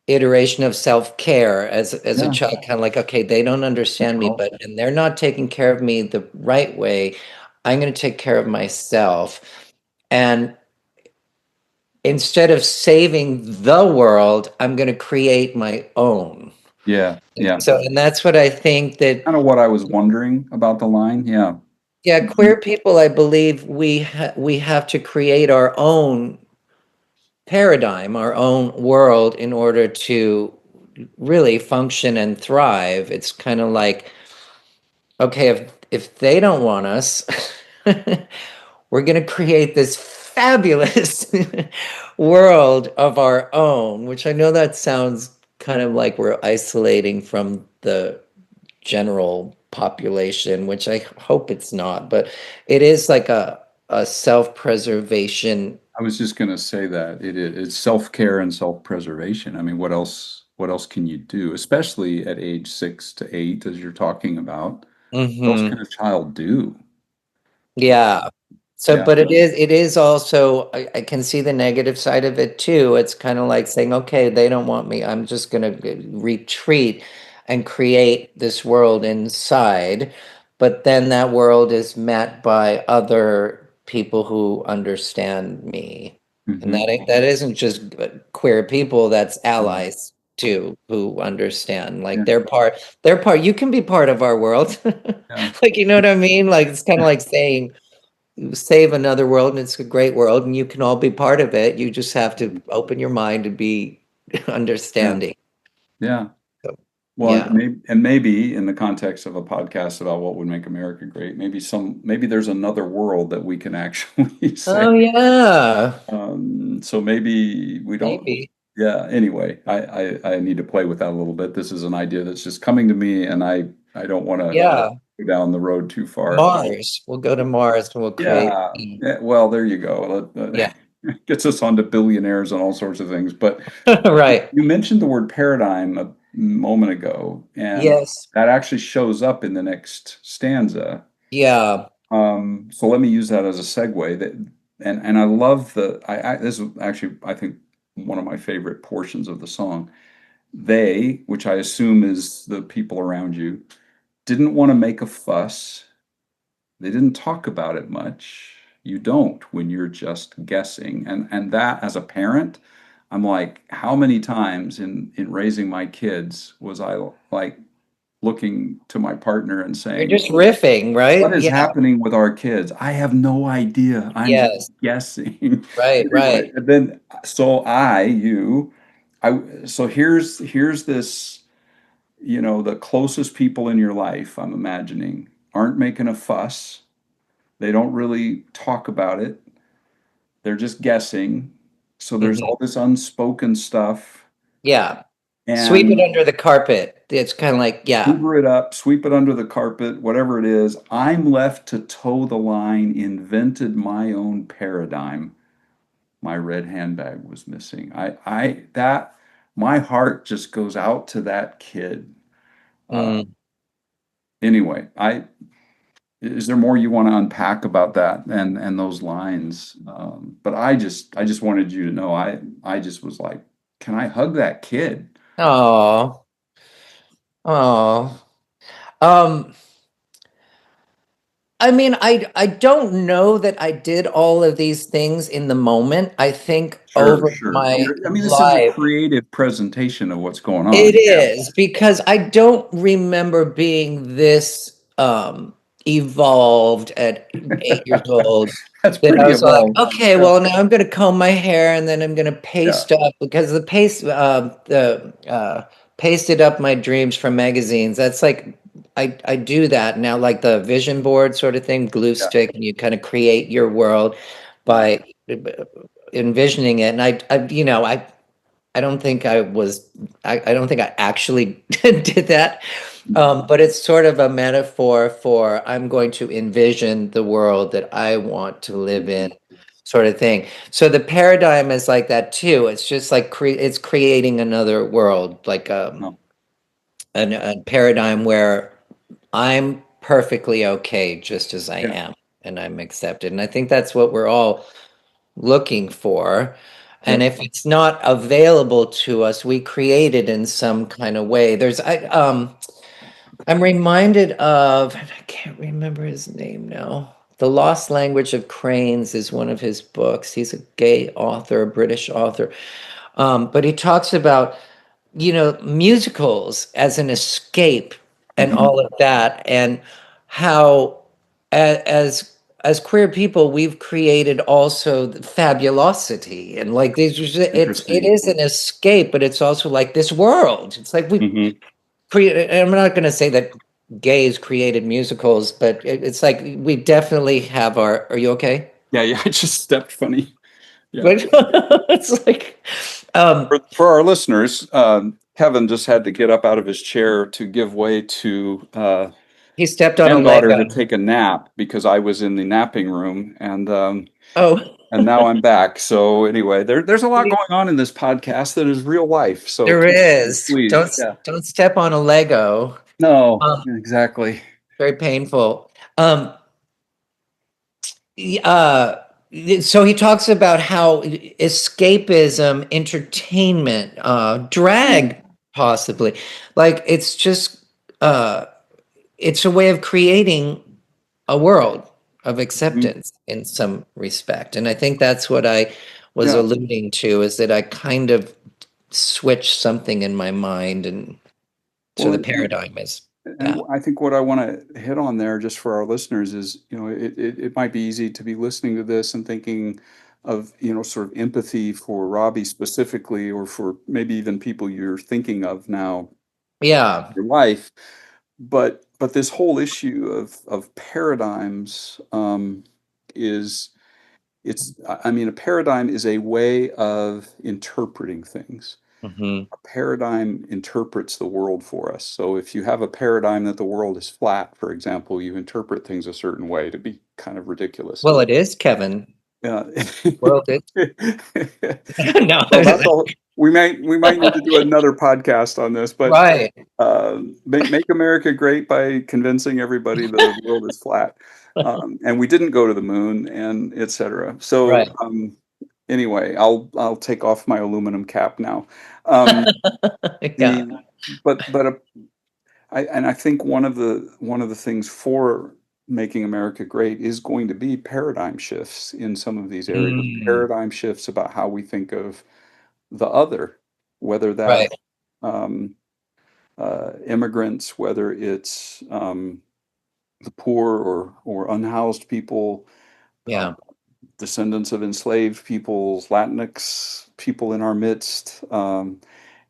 Speaker 2: iteration of self-care as a
Speaker 1: yeah.
Speaker 2: child, kind of like, okay, they don't
Speaker 1: That's
Speaker 2: understand me,
Speaker 1: all.
Speaker 2: but and they're not taking care of me the right way. I'm going to take care of myself. And instead of saving the world, I'm going to create my own.
Speaker 1: Yeah, yeah.
Speaker 2: So, and that's what I think that,
Speaker 1: Kind of what I was wondering about the line. Yeah.
Speaker 2: yeah,
Speaker 1: Mhm,
Speaker 2: queer people, I believe we have to create our own paradigm, our own world in order to really function and thrive. It's kind of like, okay, if they don't want us, we're going to create this fabulous world of our own, which I know that sounds kind of like we're isolating from the general population, which I hope it's not, but it is like a self-preservation.
Speaker 1: I was just going to say that it's self-care and self-preservation. I mean, what else can you do, especially at age 6 to 8, as you're talking about? What else
Speaker 2: Hmm.
Speaker 1: can a child do?
Speaker 2: Yeah. So,
Speaker 1: Yeah.
Speaker 2: but it is also, I can see the negative side of it too. It's kind of like saying, okay, they don't want me. I'm just going to retreat and create this world inside. But then that world is met by other people who understand me. And
Speaker 1: Hmm.
Speaker 2: that isn't just queer people, that's
Speaker 1: Yeah.
Speaker 2: allies too who understand. Like
Speaker 1: Yeah.
Speaker 2: they're part, you can be part of our world.
Speaker 1: Yeah.
Speaker 2: Like, you know what I mean? Like it's kind of like saying save another world and it's a great world and you can all be part of it. You just have to open your mind and be
Speaker 1: Yeah.
Speaker 2: understanding.
Speaker 1: Yeah.
Speaker 2: So,
Speaker 1: Well,
Speaker 2: yeah.
Speaker 1: and maybe in the context of a podcast about what would make America great, maybe there's another world that we can actually say.
Speaker 2: Oh yeah.
Speaker 1: So maybe we don't.
Speaker 2: Maybe.
Speaker 1: Yeah. Anyway, I need to play with that a little bit. This is an idea that's just coming to me, and I don't want to
Speaker 2: Yeah.
Speaker 1: go down the road too far.
Speaker 2: Mars. We'll go to Mars and we'll create.
Speaker 1: Yeah. Yeah, well, there you go.
Speaker 2: Yeah.
Speaker 1: Gets us onto billionaires and all sorts of things. But
Speaker 2: Right.
Speaker 1: you mentioned the word paradigm a moment ago, and
Speaker 2: Yes.
Speaker 1: that actually shows up in the next stanza.
Speaker 2: Yeah.
Speaker 1: So let me use that as a segue. And I love this is actually, I think, one of my favorite portions of the song. They, which I assume is the people around you, didn't want to make a fuss. They didn't talk about it much. You don't when you're just guessing. And that, as a parent, I'm like, how many times in raising my kids was I like looking to my partner and
Speaker 2: You're
Speaker 1: saying,
Speaker 2: just riffing,
Speaker 1: what
Speaker 2: right?
Speaker 1: is
Speaker 2: Yeah.
Speaker 1: happening with our kids? I have no idea. I'm just
Speaker 2: Yes.
Speaker 1: guessing.
Speaker 2: Right.
Speaker 1: Anyway,
Speaker 2: Right.
Speaker 1: and then so so here's this, the closest people in your life, I'm imagining, aren't making a fuss. They don't really talk about it. They're just guessing. So there's
Speaker 2: Hmm.
Speaker 1: all this unspoken stuff,
Speaker 2: Yeah. Sweep it
Speaker 1: and
Speaker 2: under the carpet. It's kind of like, yeah.
Speaker 1: hoover it up, sweep it under the carpet, whatever it is. I'm left to toe the line, invented my own paradigm. My red handbag was missing. My heart just goes out to that kid. Uh,
Speaker 2: Mm.
Speaker 1: anyway, is there more you want to unpack about that and those lines? But I just wanted you to know, I just was like, can I hug that kid?
Speaker 2: Oh. Oh. Um, I mean, I don't know that I did all of these things in the moment. I think
Speaker 1: Sure,
Speaker 2: over
Speaker 1: sure.
Speaker 2: my
Speaker 1: I mean, this is a
Speaker 2: life,
Speaker 1: creative presentation of what's going
Speaker 2: it
Speaker 1: on. Yeah.
Speaker 2: is because I don't remember being this evolved at 8 years old.
Speaker 1: That's
Speaker 2: That I
Speaker 1: pretty
Speaker 2: was like,
Speaker 1: evolved.
Speaker 2: okay,
Speaker 1: Yeah.
Speaker 2: well now I'm going to comb my hair and then I'm going to
Speaker 1: Yeah.
Speaker 2: paste up because the pasted up my dreams from magazines. That's like I do that now, like the vision board sort of thing, glue
Speaker 1: Yeah.
Speaker 2: stick, and you kind of create your world
Speaker 1: Yeah.
Speaker 2: by envisioning it. And I don't think I don't think I actually did that. But it's sort of a metaphor for I'm going to envision the world that I want to live in, sort of thing. So the paradigm is like that too. It's just like it's creating another world, like
Speaker 1: No.
Speaker 2: a paradigm where I'm perfectly okay just as I
Speaker 1: Yeah.
Speaker 2: am and I'm accepted. And I think that's what we're all looking for. And
Speaker 1: Yep.
Speaker 2: if it's not available to us, we create it in some kind of way. I'm reminded of, and I can't remember his name now. The Lost Language of Cranes is one of his books. He's a gay author, a British author. But he talks about, musicals as an escape and
Speaker 1: Hmm.
Speaker 2: all of that, and how as as queer people we've created also the fabulosity and like it
Speaker 1: Interesting.
Speaker 2: is an escape, but it's also like this world. It's like we
Speaker 1: Hmm.
Speaker 2: create. I'm not going to say that gays created musicals, but it's like we definitely have our. Are you okay?
Speaker 1: Yeah. Yeah. I just stepped funny. Yeah.
Speaker 2: But it's like, um,
Speaker 1: For our listeners, Kevin just had to get up out of his chair to give way to
Speaker 2: he stepped on a
Speaker 1: granddaughter to
Speaker 2: Lego.
Speaker 1: take a nap because I was in the napping room,
Speaker 2: Oh.
Speaker 1: and now I'm back. So anyway, there's a lot going on in this podcast that is real life. So
Speaker 2: There
Speaker 1: continue,
Speaker 2: is.
Speaker 1: please. Yeah.
Speaker 2: Don't step on a Lego.
Speaker 1: No,
Speaker 2: Um,
Speaker 1: exactly.
Speaker 2: very painful. Y- uh, so he talks about how escapism, entertainment,
Speaker 1: Mm,
Speaker 2: drag, possibly, like uh, it's a way of creating a world of
Speaker 1: mhm.
Speaker 2: acceptance in some respect, and I think that's what I was
Speaker 1: Yeah.
Speaker 2: alluding to is that I kind of switched something in my mind, and so
Speaker 1: Well,
Speaker 2: the paradigm is that.
Speaker 1: I think what I want to hit on there, just for our listeners, is it might be easy to be listening to this and thinking of sort of empathy for Robbie specifically, or for maybe even people you're thinking of now
Speaker 2: Yeah.
Speaker 1: in your life. But this whole issue of paradigms is I mean, a paradigm is a way of interpreting things.
Speaker 2: Hmm.
Speaker 1: A paradigm interprets the world for us. So if you have a paradigm that the world is flat, for example, you interpret things a certain way, to be kind of ridiculous.
Speaker 2: Well, it is, Kevin.
Speaker 1: Yeah.
Speaker 2: World is. No.
Speaker 1: Well, that's all. We might need to do another podcast on this, but
Speaker 2: Right.
Speaker 1: make America great by convincing everybody the world is flat. And we didn't go to the moon, and etc. So
Speaker 2: Right.
Speaker 1: anyway, I'll take off my aluminum cap now. Um,
Speaker 2: Yeah.
Speaker 1: the but I think one of the things for making America great is going to be paradigm shifts in some of these areas.
Speaker 2: Mm,
Speaker 1: Paradigm shifts about how we think of the other, whether
Speaker 2: right.
Speaker 1: that's um, immigrants, whether it's the poor or unhoused people, uh,
Speaker 2: Yeah.
Speaker 1: descendants of enslaved peoples, Latinx people in our midst,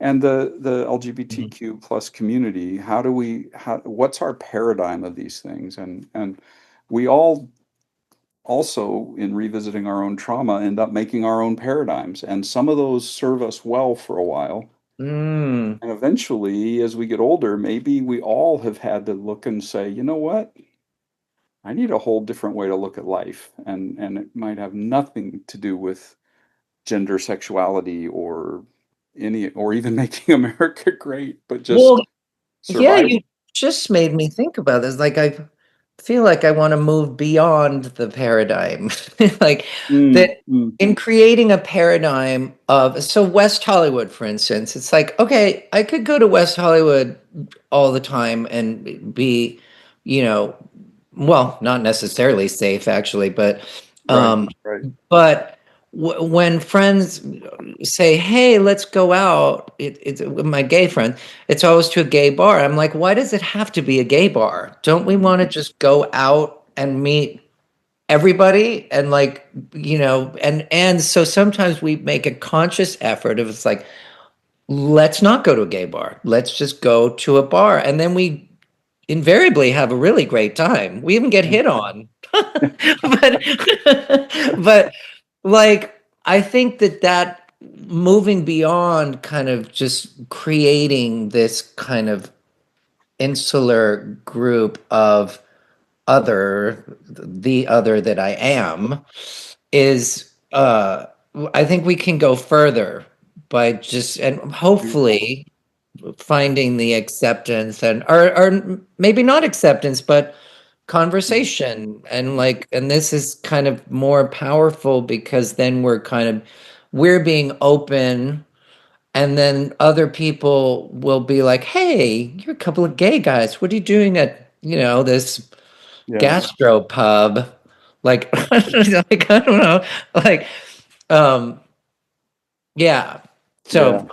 Speaker 1: and the
Speaker 2: Mhm.
Speaker 1: LGBTQ plus community. What's our paradigm of these things? And we all also, in revisiting our own trauma, end up making our own paradigms, and some of those serve us well for a while.
Speaker 2: Mm.
Speaker 1: And eventually, as we get older, maybe we all have had to look and say, you know what? I need a whole different way to look at life. And it might have nothing to do with gender, sexuality, or even making America great, but just
Speaker 2: Well, yeah,
Speaker 1: survival.
Speaker 2: you just made me think about this. Like feel like I want to move beyond the paradigm. Like
Speaker 1: Mm,
Speaker 2: that
Speaker 1: mm,
Speaker 2: in creating a paradigm of, so West Hollywood, for instance, it's like, okay, I could go to West Hollywood all the time and be, you know, well, not necessarily safe actually,
Speaker 1: right,
Speaker 2: um,
Speaker 1: right.
Speaker 2: but when friends say, "Hey, let's go out," it's with my gay friend. It's always to a gay bar. I'm like, why does it have to be a gay bar? Don't we want to just go out and meet everybody? And like, and so sometimes we make a conscious effort of, it's like, let's not go to a gay bar. Let's just go to a bar, and then we invariably have a really great time. We even get
Speaker 1: Yeah,
Speaker 2: hit on. but but like, I think that moving beyond kind of just creating this kind of insular group of the other that I am, is I think we can go further by just, and
Speaker 1: beautiful.
Speaker 2: hopefully finding the acceptance, and or maybe not acceptance, but conversation. And like, and this is kind of more powerful because then we're being open, and then other people will be like, hey, you're a couple of gay guys, what are you doing at, this
Speaker 1: Yeah,
Speaker 2: gastro pub? Like, like, I don't know, like, um yeah,
Speaker 1: yeah.
Speaker 2: so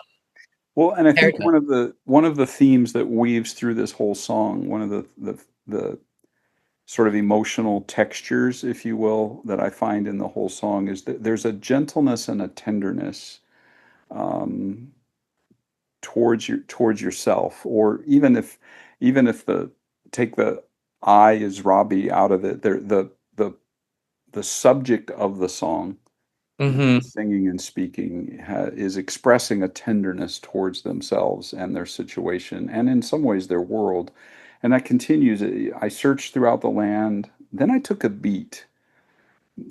Speaker 1: Well, and I think
Speaker 2: Erica.
Speaker 1: one of the themes that weaves through this whole song, one of the sort of emotional textures, if you will, that I find in the whole song is that there's a gentleness and a tenderness um, towards yourself, or even if the take the I is Robbie out of it, there the subject of the song,
Speaker 2: Hmm.
Speaker 1: singing and speaking, is expressing a tenderness towards themselves and their situation, and in some ways their world. And that continues. I searched throughout the land. Then I took a beat,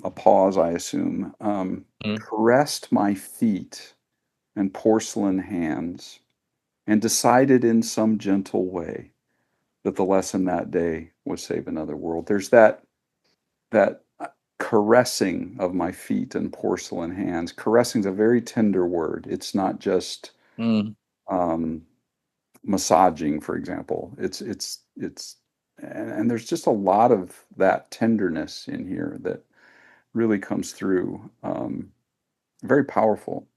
Speaker 1: a pause, I assume, caressed my feet and porcelain hands, and decided in some gentle way that the lesson that day was save another world. There's that caressing of my feet and porcelain hands. Caressing is a very tender word. It's not just
Speaker 2: Mm.
Speaker 1: um, massaging, for example. And there's just a lot of that tenderness in here that really comes through. Very powerful.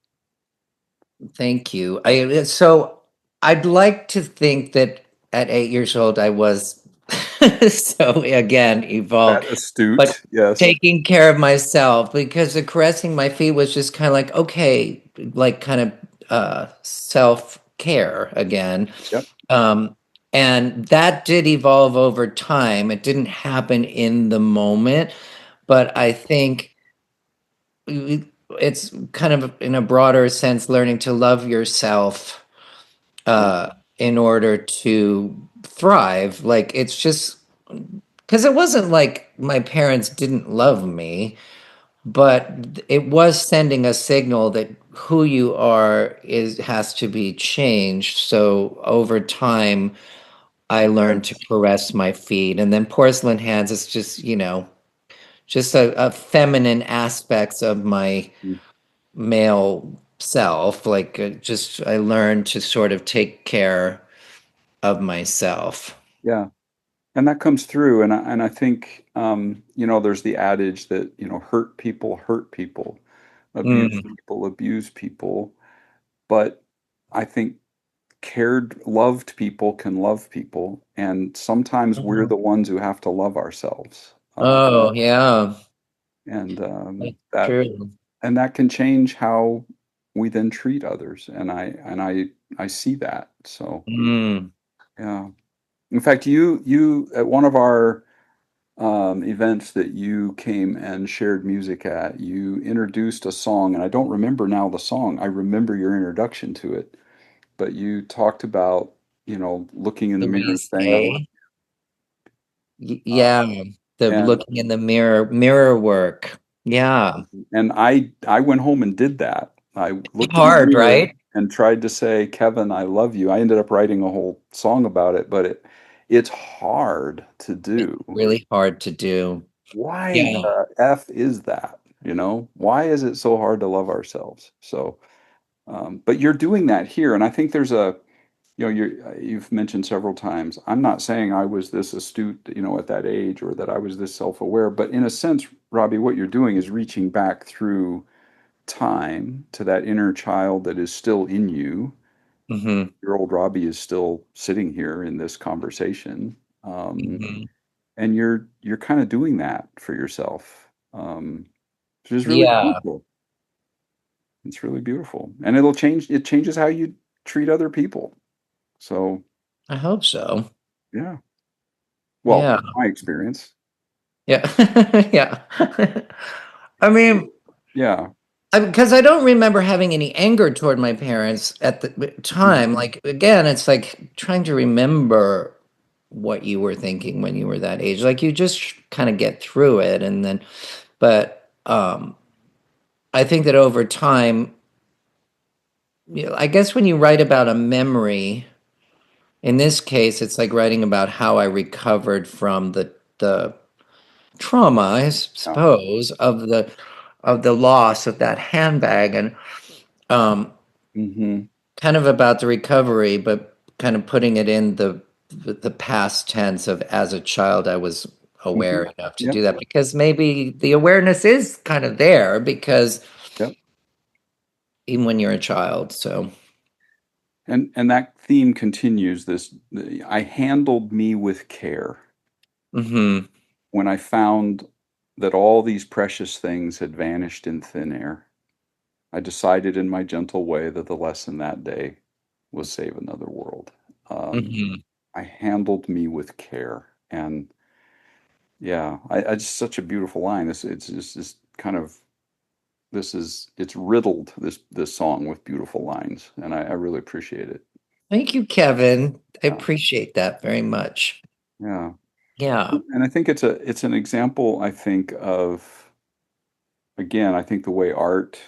Speaker 2: Thank you. So I'd like to think that at 8 years old I was so again evolved,
Speaker 1: That
Speaker 2: but
Speaker 1: astute, yes.
Speaker 2: taking care of myself, because the caressing my feet was just kind of like, okay, like kind of self-care again.
Speaker 1: Yep.
Speaker 2: Um and that did evolve over time. It didn't happen in the moment, but I think it's kind of, in a broader sense, learning to love yourself
Speaker 1: Yeah.
Speaker 2: in order to thrive. Like, it's just because it wasn't like my parents didn't love me, but it was sending a signal that who you are is has to be changed. So over time, I learned to
Speaker 1: Yes.
Speaker 2: caress my feet, and then porcelain hands is just, just a feminine aspects of my
Speaker 1: Mm.
Speaker 2: male self. Like, just I learned to sort of take care of myself.
Speaker 1: Yeah. And that comes through. And I think, there's the adage that, hurt people,
Speaker 2: Mm,
Speaker 1: abuse people. But I think loved people can love people. And sometimes we're
Speaker 2: mhm.
Speaker 1: the ones who have to love ourselves.
Speaker 2: Oh, yeah,
Speaker 1: And
Speaker 2: that's
Speaker 1: that
Speaker 2: true.
Speaker 1: and that can change how we then treat others. And I see that. So
Speaker 2: Mm.
Speaker 1: yeah. In fact, you at one of our events that you came and shared music at, you introduced a song, and I don't remember now the song. I remember your introduction to it, but you talked about, looking in the mirror and
Speaker 2: Louise
Speaker 1: saying, "I love
Speaker 2: A.
Speaker 1: you."
Speaker 2: Yeah, the
Speaker 1: And
Speaker 2: looking in the mirror work. Yeah,
Speaker 1: and I went home and did that. I looked in the
Speaker 2: hard,
Speaker 1: mirror
Speaker 2: right?
Speaker 1: and tried to say, "Kevin, I love you." I ended up writing a whole song about it, but it's hard to
Speaker 2: It's
Speaker 1: do.
Speaker 2: really hard to do.
Speaker 1: Why
Speaker 2: Yeah,
Speaker 1: the F is that? You know, why is it so hard to love ourselves? So, but you're doing that here, and I think there's a, you've mentioned several times. I'm not saying I was this astute, at that age, or that I was this self-aware, but in a sense, Robbie, what you're doing is reaching back through time to that inner child that is still in you.
Speaker 2: hmm
Speaker 1: Your old Robbie is still sitting here in this conversation.
Speaker 2: hmm
Speaker 1: And you're kind of doing that for yourself, which is really
Speaker 2: Yeah,
Speaker 1: beautiful. It's really beautiful, and it'll change. It changes how you treat other people. So
Speaker 2: I hope so.
Speaker 1: yeah, well,
Speaker 2: Yeah,
Speaker 1: my experience,
Speaker 2: yeah, yeah. I mean,
Speaker 1: yeah,
Speaker 2: because I don't remember having any anger toward my parents at the
Speaker 1: mhm,
Speaker 2: time. Like, again, it's like trying to remember what you were thinking when you were that age. Like, you just kind of get through it, and then, but I think that over time, I guess when you write about a memory, in this case, it's like writing about how I recovered from the trauma, I
Speaker 1: yeah,
Speaker 2: suppose, of the loss of that handbag, and um,
Speaker 1: hmm
Speaker 2: kind of about the recovery, but kind of putting it in the past tense of as a child, I was
Speaker 1: hmm
Speaker 2: aware enough to
Speaker 1: yep,
Speaker 2: do that because maybe the awareness is kind of there because
Speaker 1: yep,
Speaker 2: even when you're a child, so.
Speaker 1: and that theme continues. I handled me with care
Speaker 2: Hmm.
Speaker 1: when I found that all these precious things had vanished in thin air. I decided in my gentle way that the lesson that day was save another world. Um,
Speaker 2: Hmm.
Speaker 1: I handled me with care, and yeah, I just such a beautiful line. It's just this kind of it's riddled this song with beautiful lines, and I really appreciate it.
Speaker 2: Thank you, Kevin. I
Speaker 1: Yeah,
Speaker 2: appreciate that very much.
Speaker 1: yeah,
Speaker 2: Yeah.
Speaker 1: and I think it's an example. I think of again, I think the way art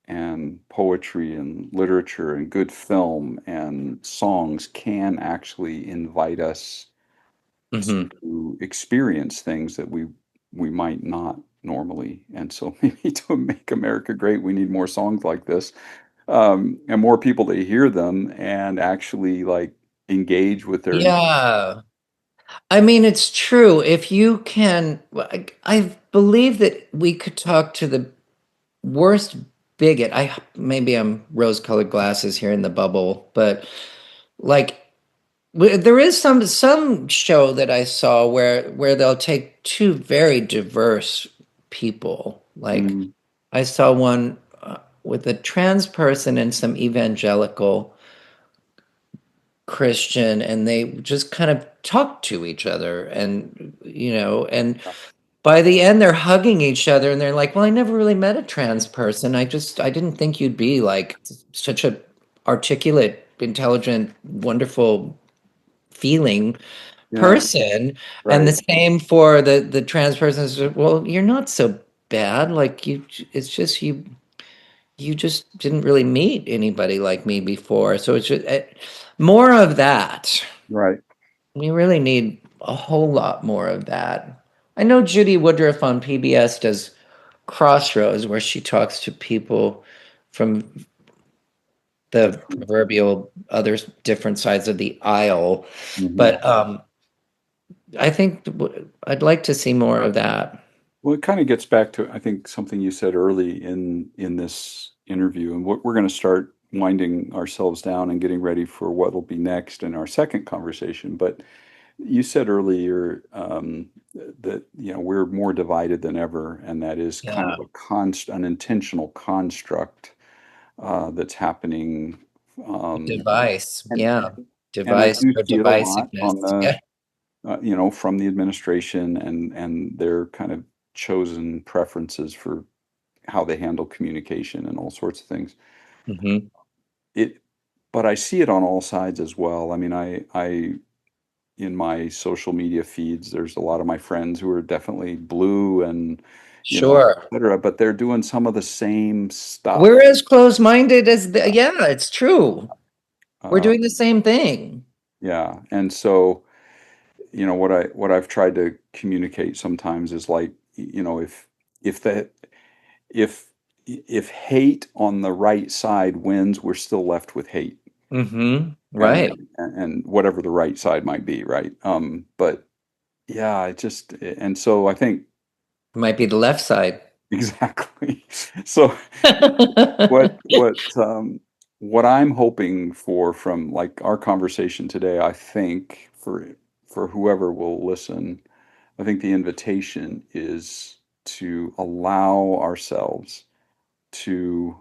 Speaker 1: and poetry and literature and good film and songs can actually invite us
Speaker 2: Hmm.
Speaker 1: to experience things that we might not normally. And so maybe to make America great, we need more songs like this, and more people to hear them and actually like engage with their.
Speaker 2: Yeah. I mean, it's true. If you can, I believe that we could talk to the worst bigot. Maybe I'm rose-colored glasses here in the bubble, but like there is some show that I saw where they'll take two very diverse people. Like
Speaker 1: Mm,
Speaker 2: I saw one with a trans person and some evangelical Christian, and they just kind of talk to each other, and and by the end they're hugging each other, and they're like, "Well, I never really met a trans person. I didn't think you'd be like such a articulate, intelligent, wonderful feeling
Speaker 1: yeah,
Speaker 2: person." And the
Speaker 1: right,
Speaker 2: same for the trans person. Says, well, you're not so bad. Like it's just you just didn't really meet anybody like me before. So it's just more of that.
Speaker 1: right.
Speaker 2: We really need a whole lot more of that. I know Judy Woodruff on PBS does Crossroads, where she talks to people from the proverbial other different sides of the aisle.
Speaker 1: Mhm.
Speaker 2: But I think I'd like to see more of that.
Speaker 1: Well, it kind of gets back to, I think, something you said early in this interview, and what we're going to start winding ourselves down and getting ready for what will be next in our second conversation. But you said earlier that we're more divided than ever, and that is kind
Speaker 2: Yeah,
Speaker 1: of an intentional construct that's happening. Um,
Speaker 2: device.
Speaker 1: and
Speaker 2: Yeah,
Speaker 1: and I
Speaker 2: device
Speaker 1: do
Speaker 2: or
Speaker 1: see it a lot on
Speaker 2: divisiveness. Yeah.
Speaker 1: from the administration and their kind of chosen preferences for how they handle communication and all sorts of things.
Speaker 2: Hmm.
Speaker 1: It, but I see it on all sides as well. I mean, I in my social media feeds, there's a lot of my friends who are definitely blue and,
Speaker 2: Sure.
Speaker 1: et cetera, but they're doing some of the same
Speaker 2: We're
Speaker 1: stuff.
Speaker 2: as closed-minded as yeah, it's true. We're
Speaker 1: Uh,
Speaker 2: doing the same thing.
Speaker 1: yeah, and so what I've tried to communicate sometimes is like, if the if if hate on the right side wins, we're still left with hate,
Speaker 2: Right.
Speaker 1: and whatever the right side might be, right? But yeah, and so I think
Speaker 2: Might be the left side.
Speaker 1: exactly. So what I'm hoping for from like our conversation today, I think for whoever will listen, I think the invitation is to allow ourselves to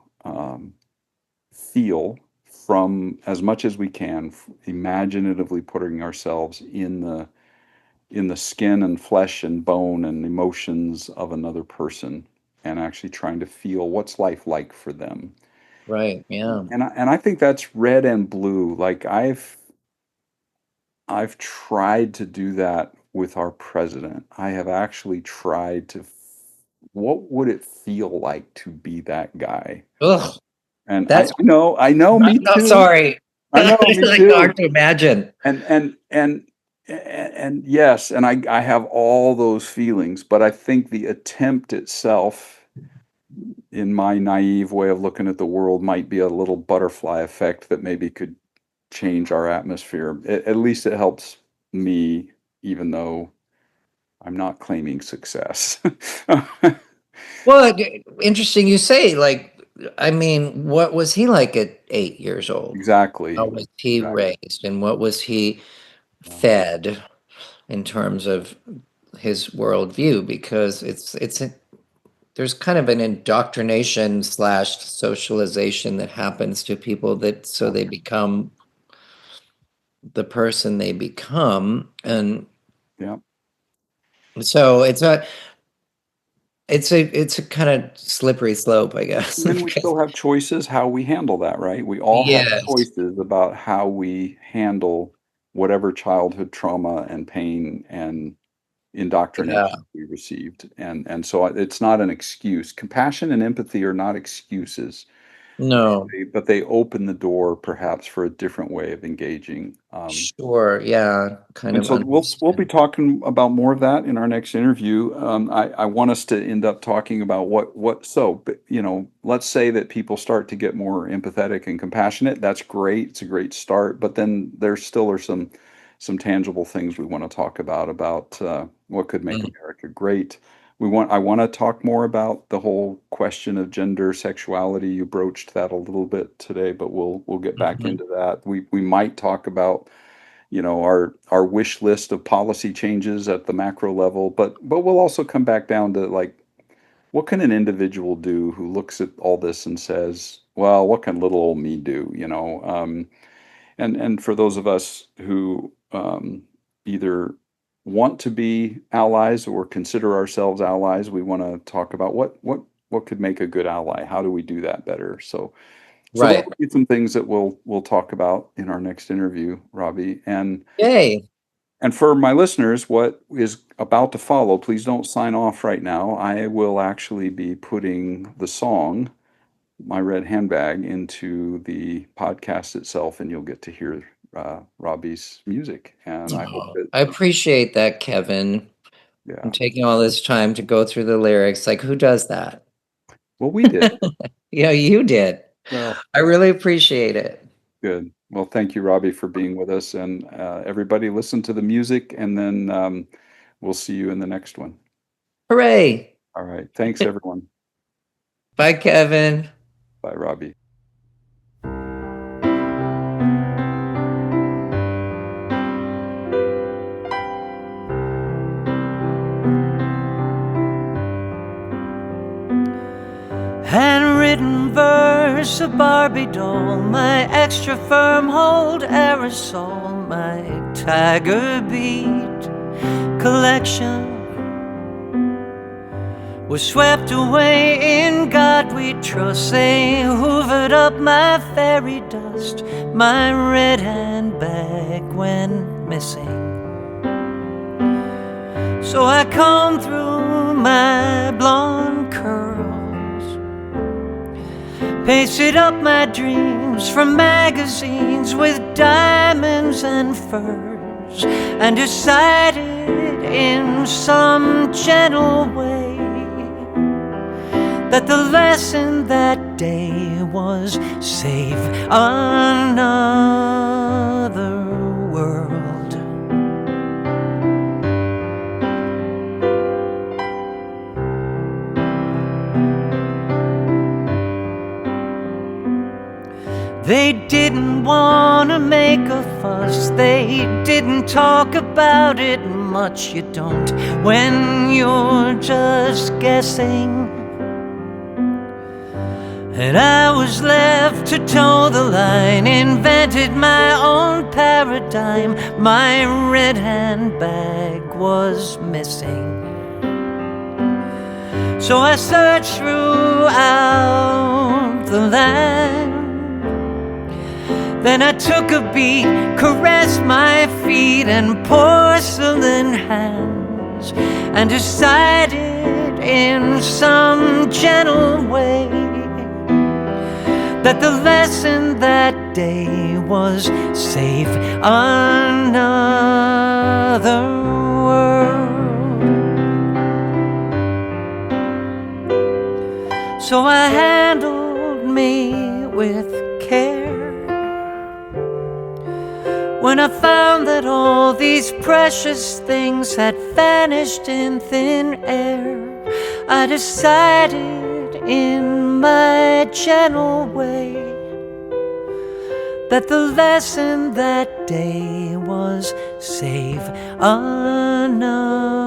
Speaker 1: feel from as much as we can, imaginatively putting ourselves in the skin and flesh and bone and emotions of another person, and actually trying to feel what's life like for them.
Speaker 2: Right. Yeah.
Speaker 1: And I think that's red and blue. Like I've tried to do that with our president. I have actually tried to what would it feel like to be that guy?
Speaker 2: Ugh.
Speaker 1: And
Speaker 2: That's
Speaker 1: I know, me
Speaker 2: no,
Speaker 1: too.
Speaker 2: sorry.
Speaker 1: I know,
Speaker 2: It's
Speaker 1: me
Speaker 2: like
Speaker 1: too.
Speaker 2: hard to imagine.
Speaker 1: And yes, and I have all those feelings, but I think the attempt itself, in my naive way of looking at the world, might be a little butterfly effect that maybe could change our atmosphere. At least it helps me, even though I'm not claiming success.
Speaker 2: Well, interesting you say, like, I mean, what was he like at 8 years old? How
Speaker 1: Exactly.
Speaker 2: was he
Speaker 1: Exactly.
Speaker 2: raised, and what was he
Speaker 1: Yeah.
Speaker 2: fed in terms of his worldview? Because there's kind of an indoctrination slash socialization that happens to people that so they become the person they become, and
Speaker 1: Yeah.
Speaker 2: so it's a kind of slippery slope, I guess.
Speaker 1: And then we
Speaker 2: Because
Speaker 1: still have choices how we handle that, right? We all have
Speaker 2: yes,
Speaker 1: choices about how we handle whatever childhood trauma and pain and
Speaker 2: yeah,
Speaker 1: indoctrination we received. And so it's not an excuse. Compassion and empathy are not excuses,
Speaker 2: no,
Speaker 1: but they open the door perhaps for a different way of engaging.
Speaker 2: sure, yeah, kind
Speaker 1: And
Speaker 2: of
Speaker 1: so we'll be
Speaker 2: understand.
Speaker 1: talking about more of that in our next interview. I want us to end up talking about but, let's say that people start to get more empathetic and compassionate. That's great. It's a great start. But then there still are some tangible things we want to talk about what could make
Speaker 2: Mm,
Speaker 1: America great. I want to talk more about the whole question of gender, sexuality. You broached that a little bit today, but we'll get back
Speaker 2: mhm.
Speaker 1: into that. We might talk about our wish list of policy changes at the macro level, but we'll also come back down to like what can an individual do who looks at all this and says, well, what can little old me do, and for those of us who either want to be allies or consider ourselves allies, we want to talk about what could make a good ally. How do we do that better? So
Speaker 2: Right.
Speaker 1: that'll be some things that we'll talk about in our next interview, Robbie.
Speaker 2: Yay.
Speaker 1: And for my listeners, what is about to follow, please don't sign off right now. I will actually be putting the song, My Red Handbag, into the podcast itself, and you'll get to hear Robbie's music. And I hope
Speaker 2: Oh,
Speaker 1: that,
Speaker 2: I appreciate that, Kevin. I'm
Speaker 1: yeah.
Speaker 2: taking all this time to go through the lyrics. Like, who does that?
Speaker 1: Well, we did.
Speaker 2: Yeah, you did.
Speaker 1: Well,
Speaker 2: I really appreciate it.
Speaker 1: good. Well, thank you, Robbie, for being with us. And everybody, listen to the music, and then we'll see you in the next one.
Speaker 2: Hooray.
Speaker 1: All right. Thanks, everyone.
Speaker 2: Bye, Kevin.
Speaker 1: Bye, Robbie.
Speaker 2: Handwritten verse, a Barbie doll, my extra firm hold aerosol, my tiger beat collection was swept away. In God we trust. They hoovered up my fairy dust. My red handbag went missing, so I combed through my blonde curls, pasted up my dreams from magazines with diamonds and furs.
Speaker 3: hands and decided in some gentle way that the lesson that day was save another world. They didn't want to make a fuss, they didn't talk about it much. You don't when you're just guessing. And I was left to toe the line, invented my own paradigm. My red handbag was missing. So I searched throughout the land. Then I took a beat, caressed my feet and porcelain hands, and decided in some gentle way that the lesson that day was save another world. So I handled me with care when I found that all these precious things had vanished in thin air. I decided in my gentle way that the lesson that day was save another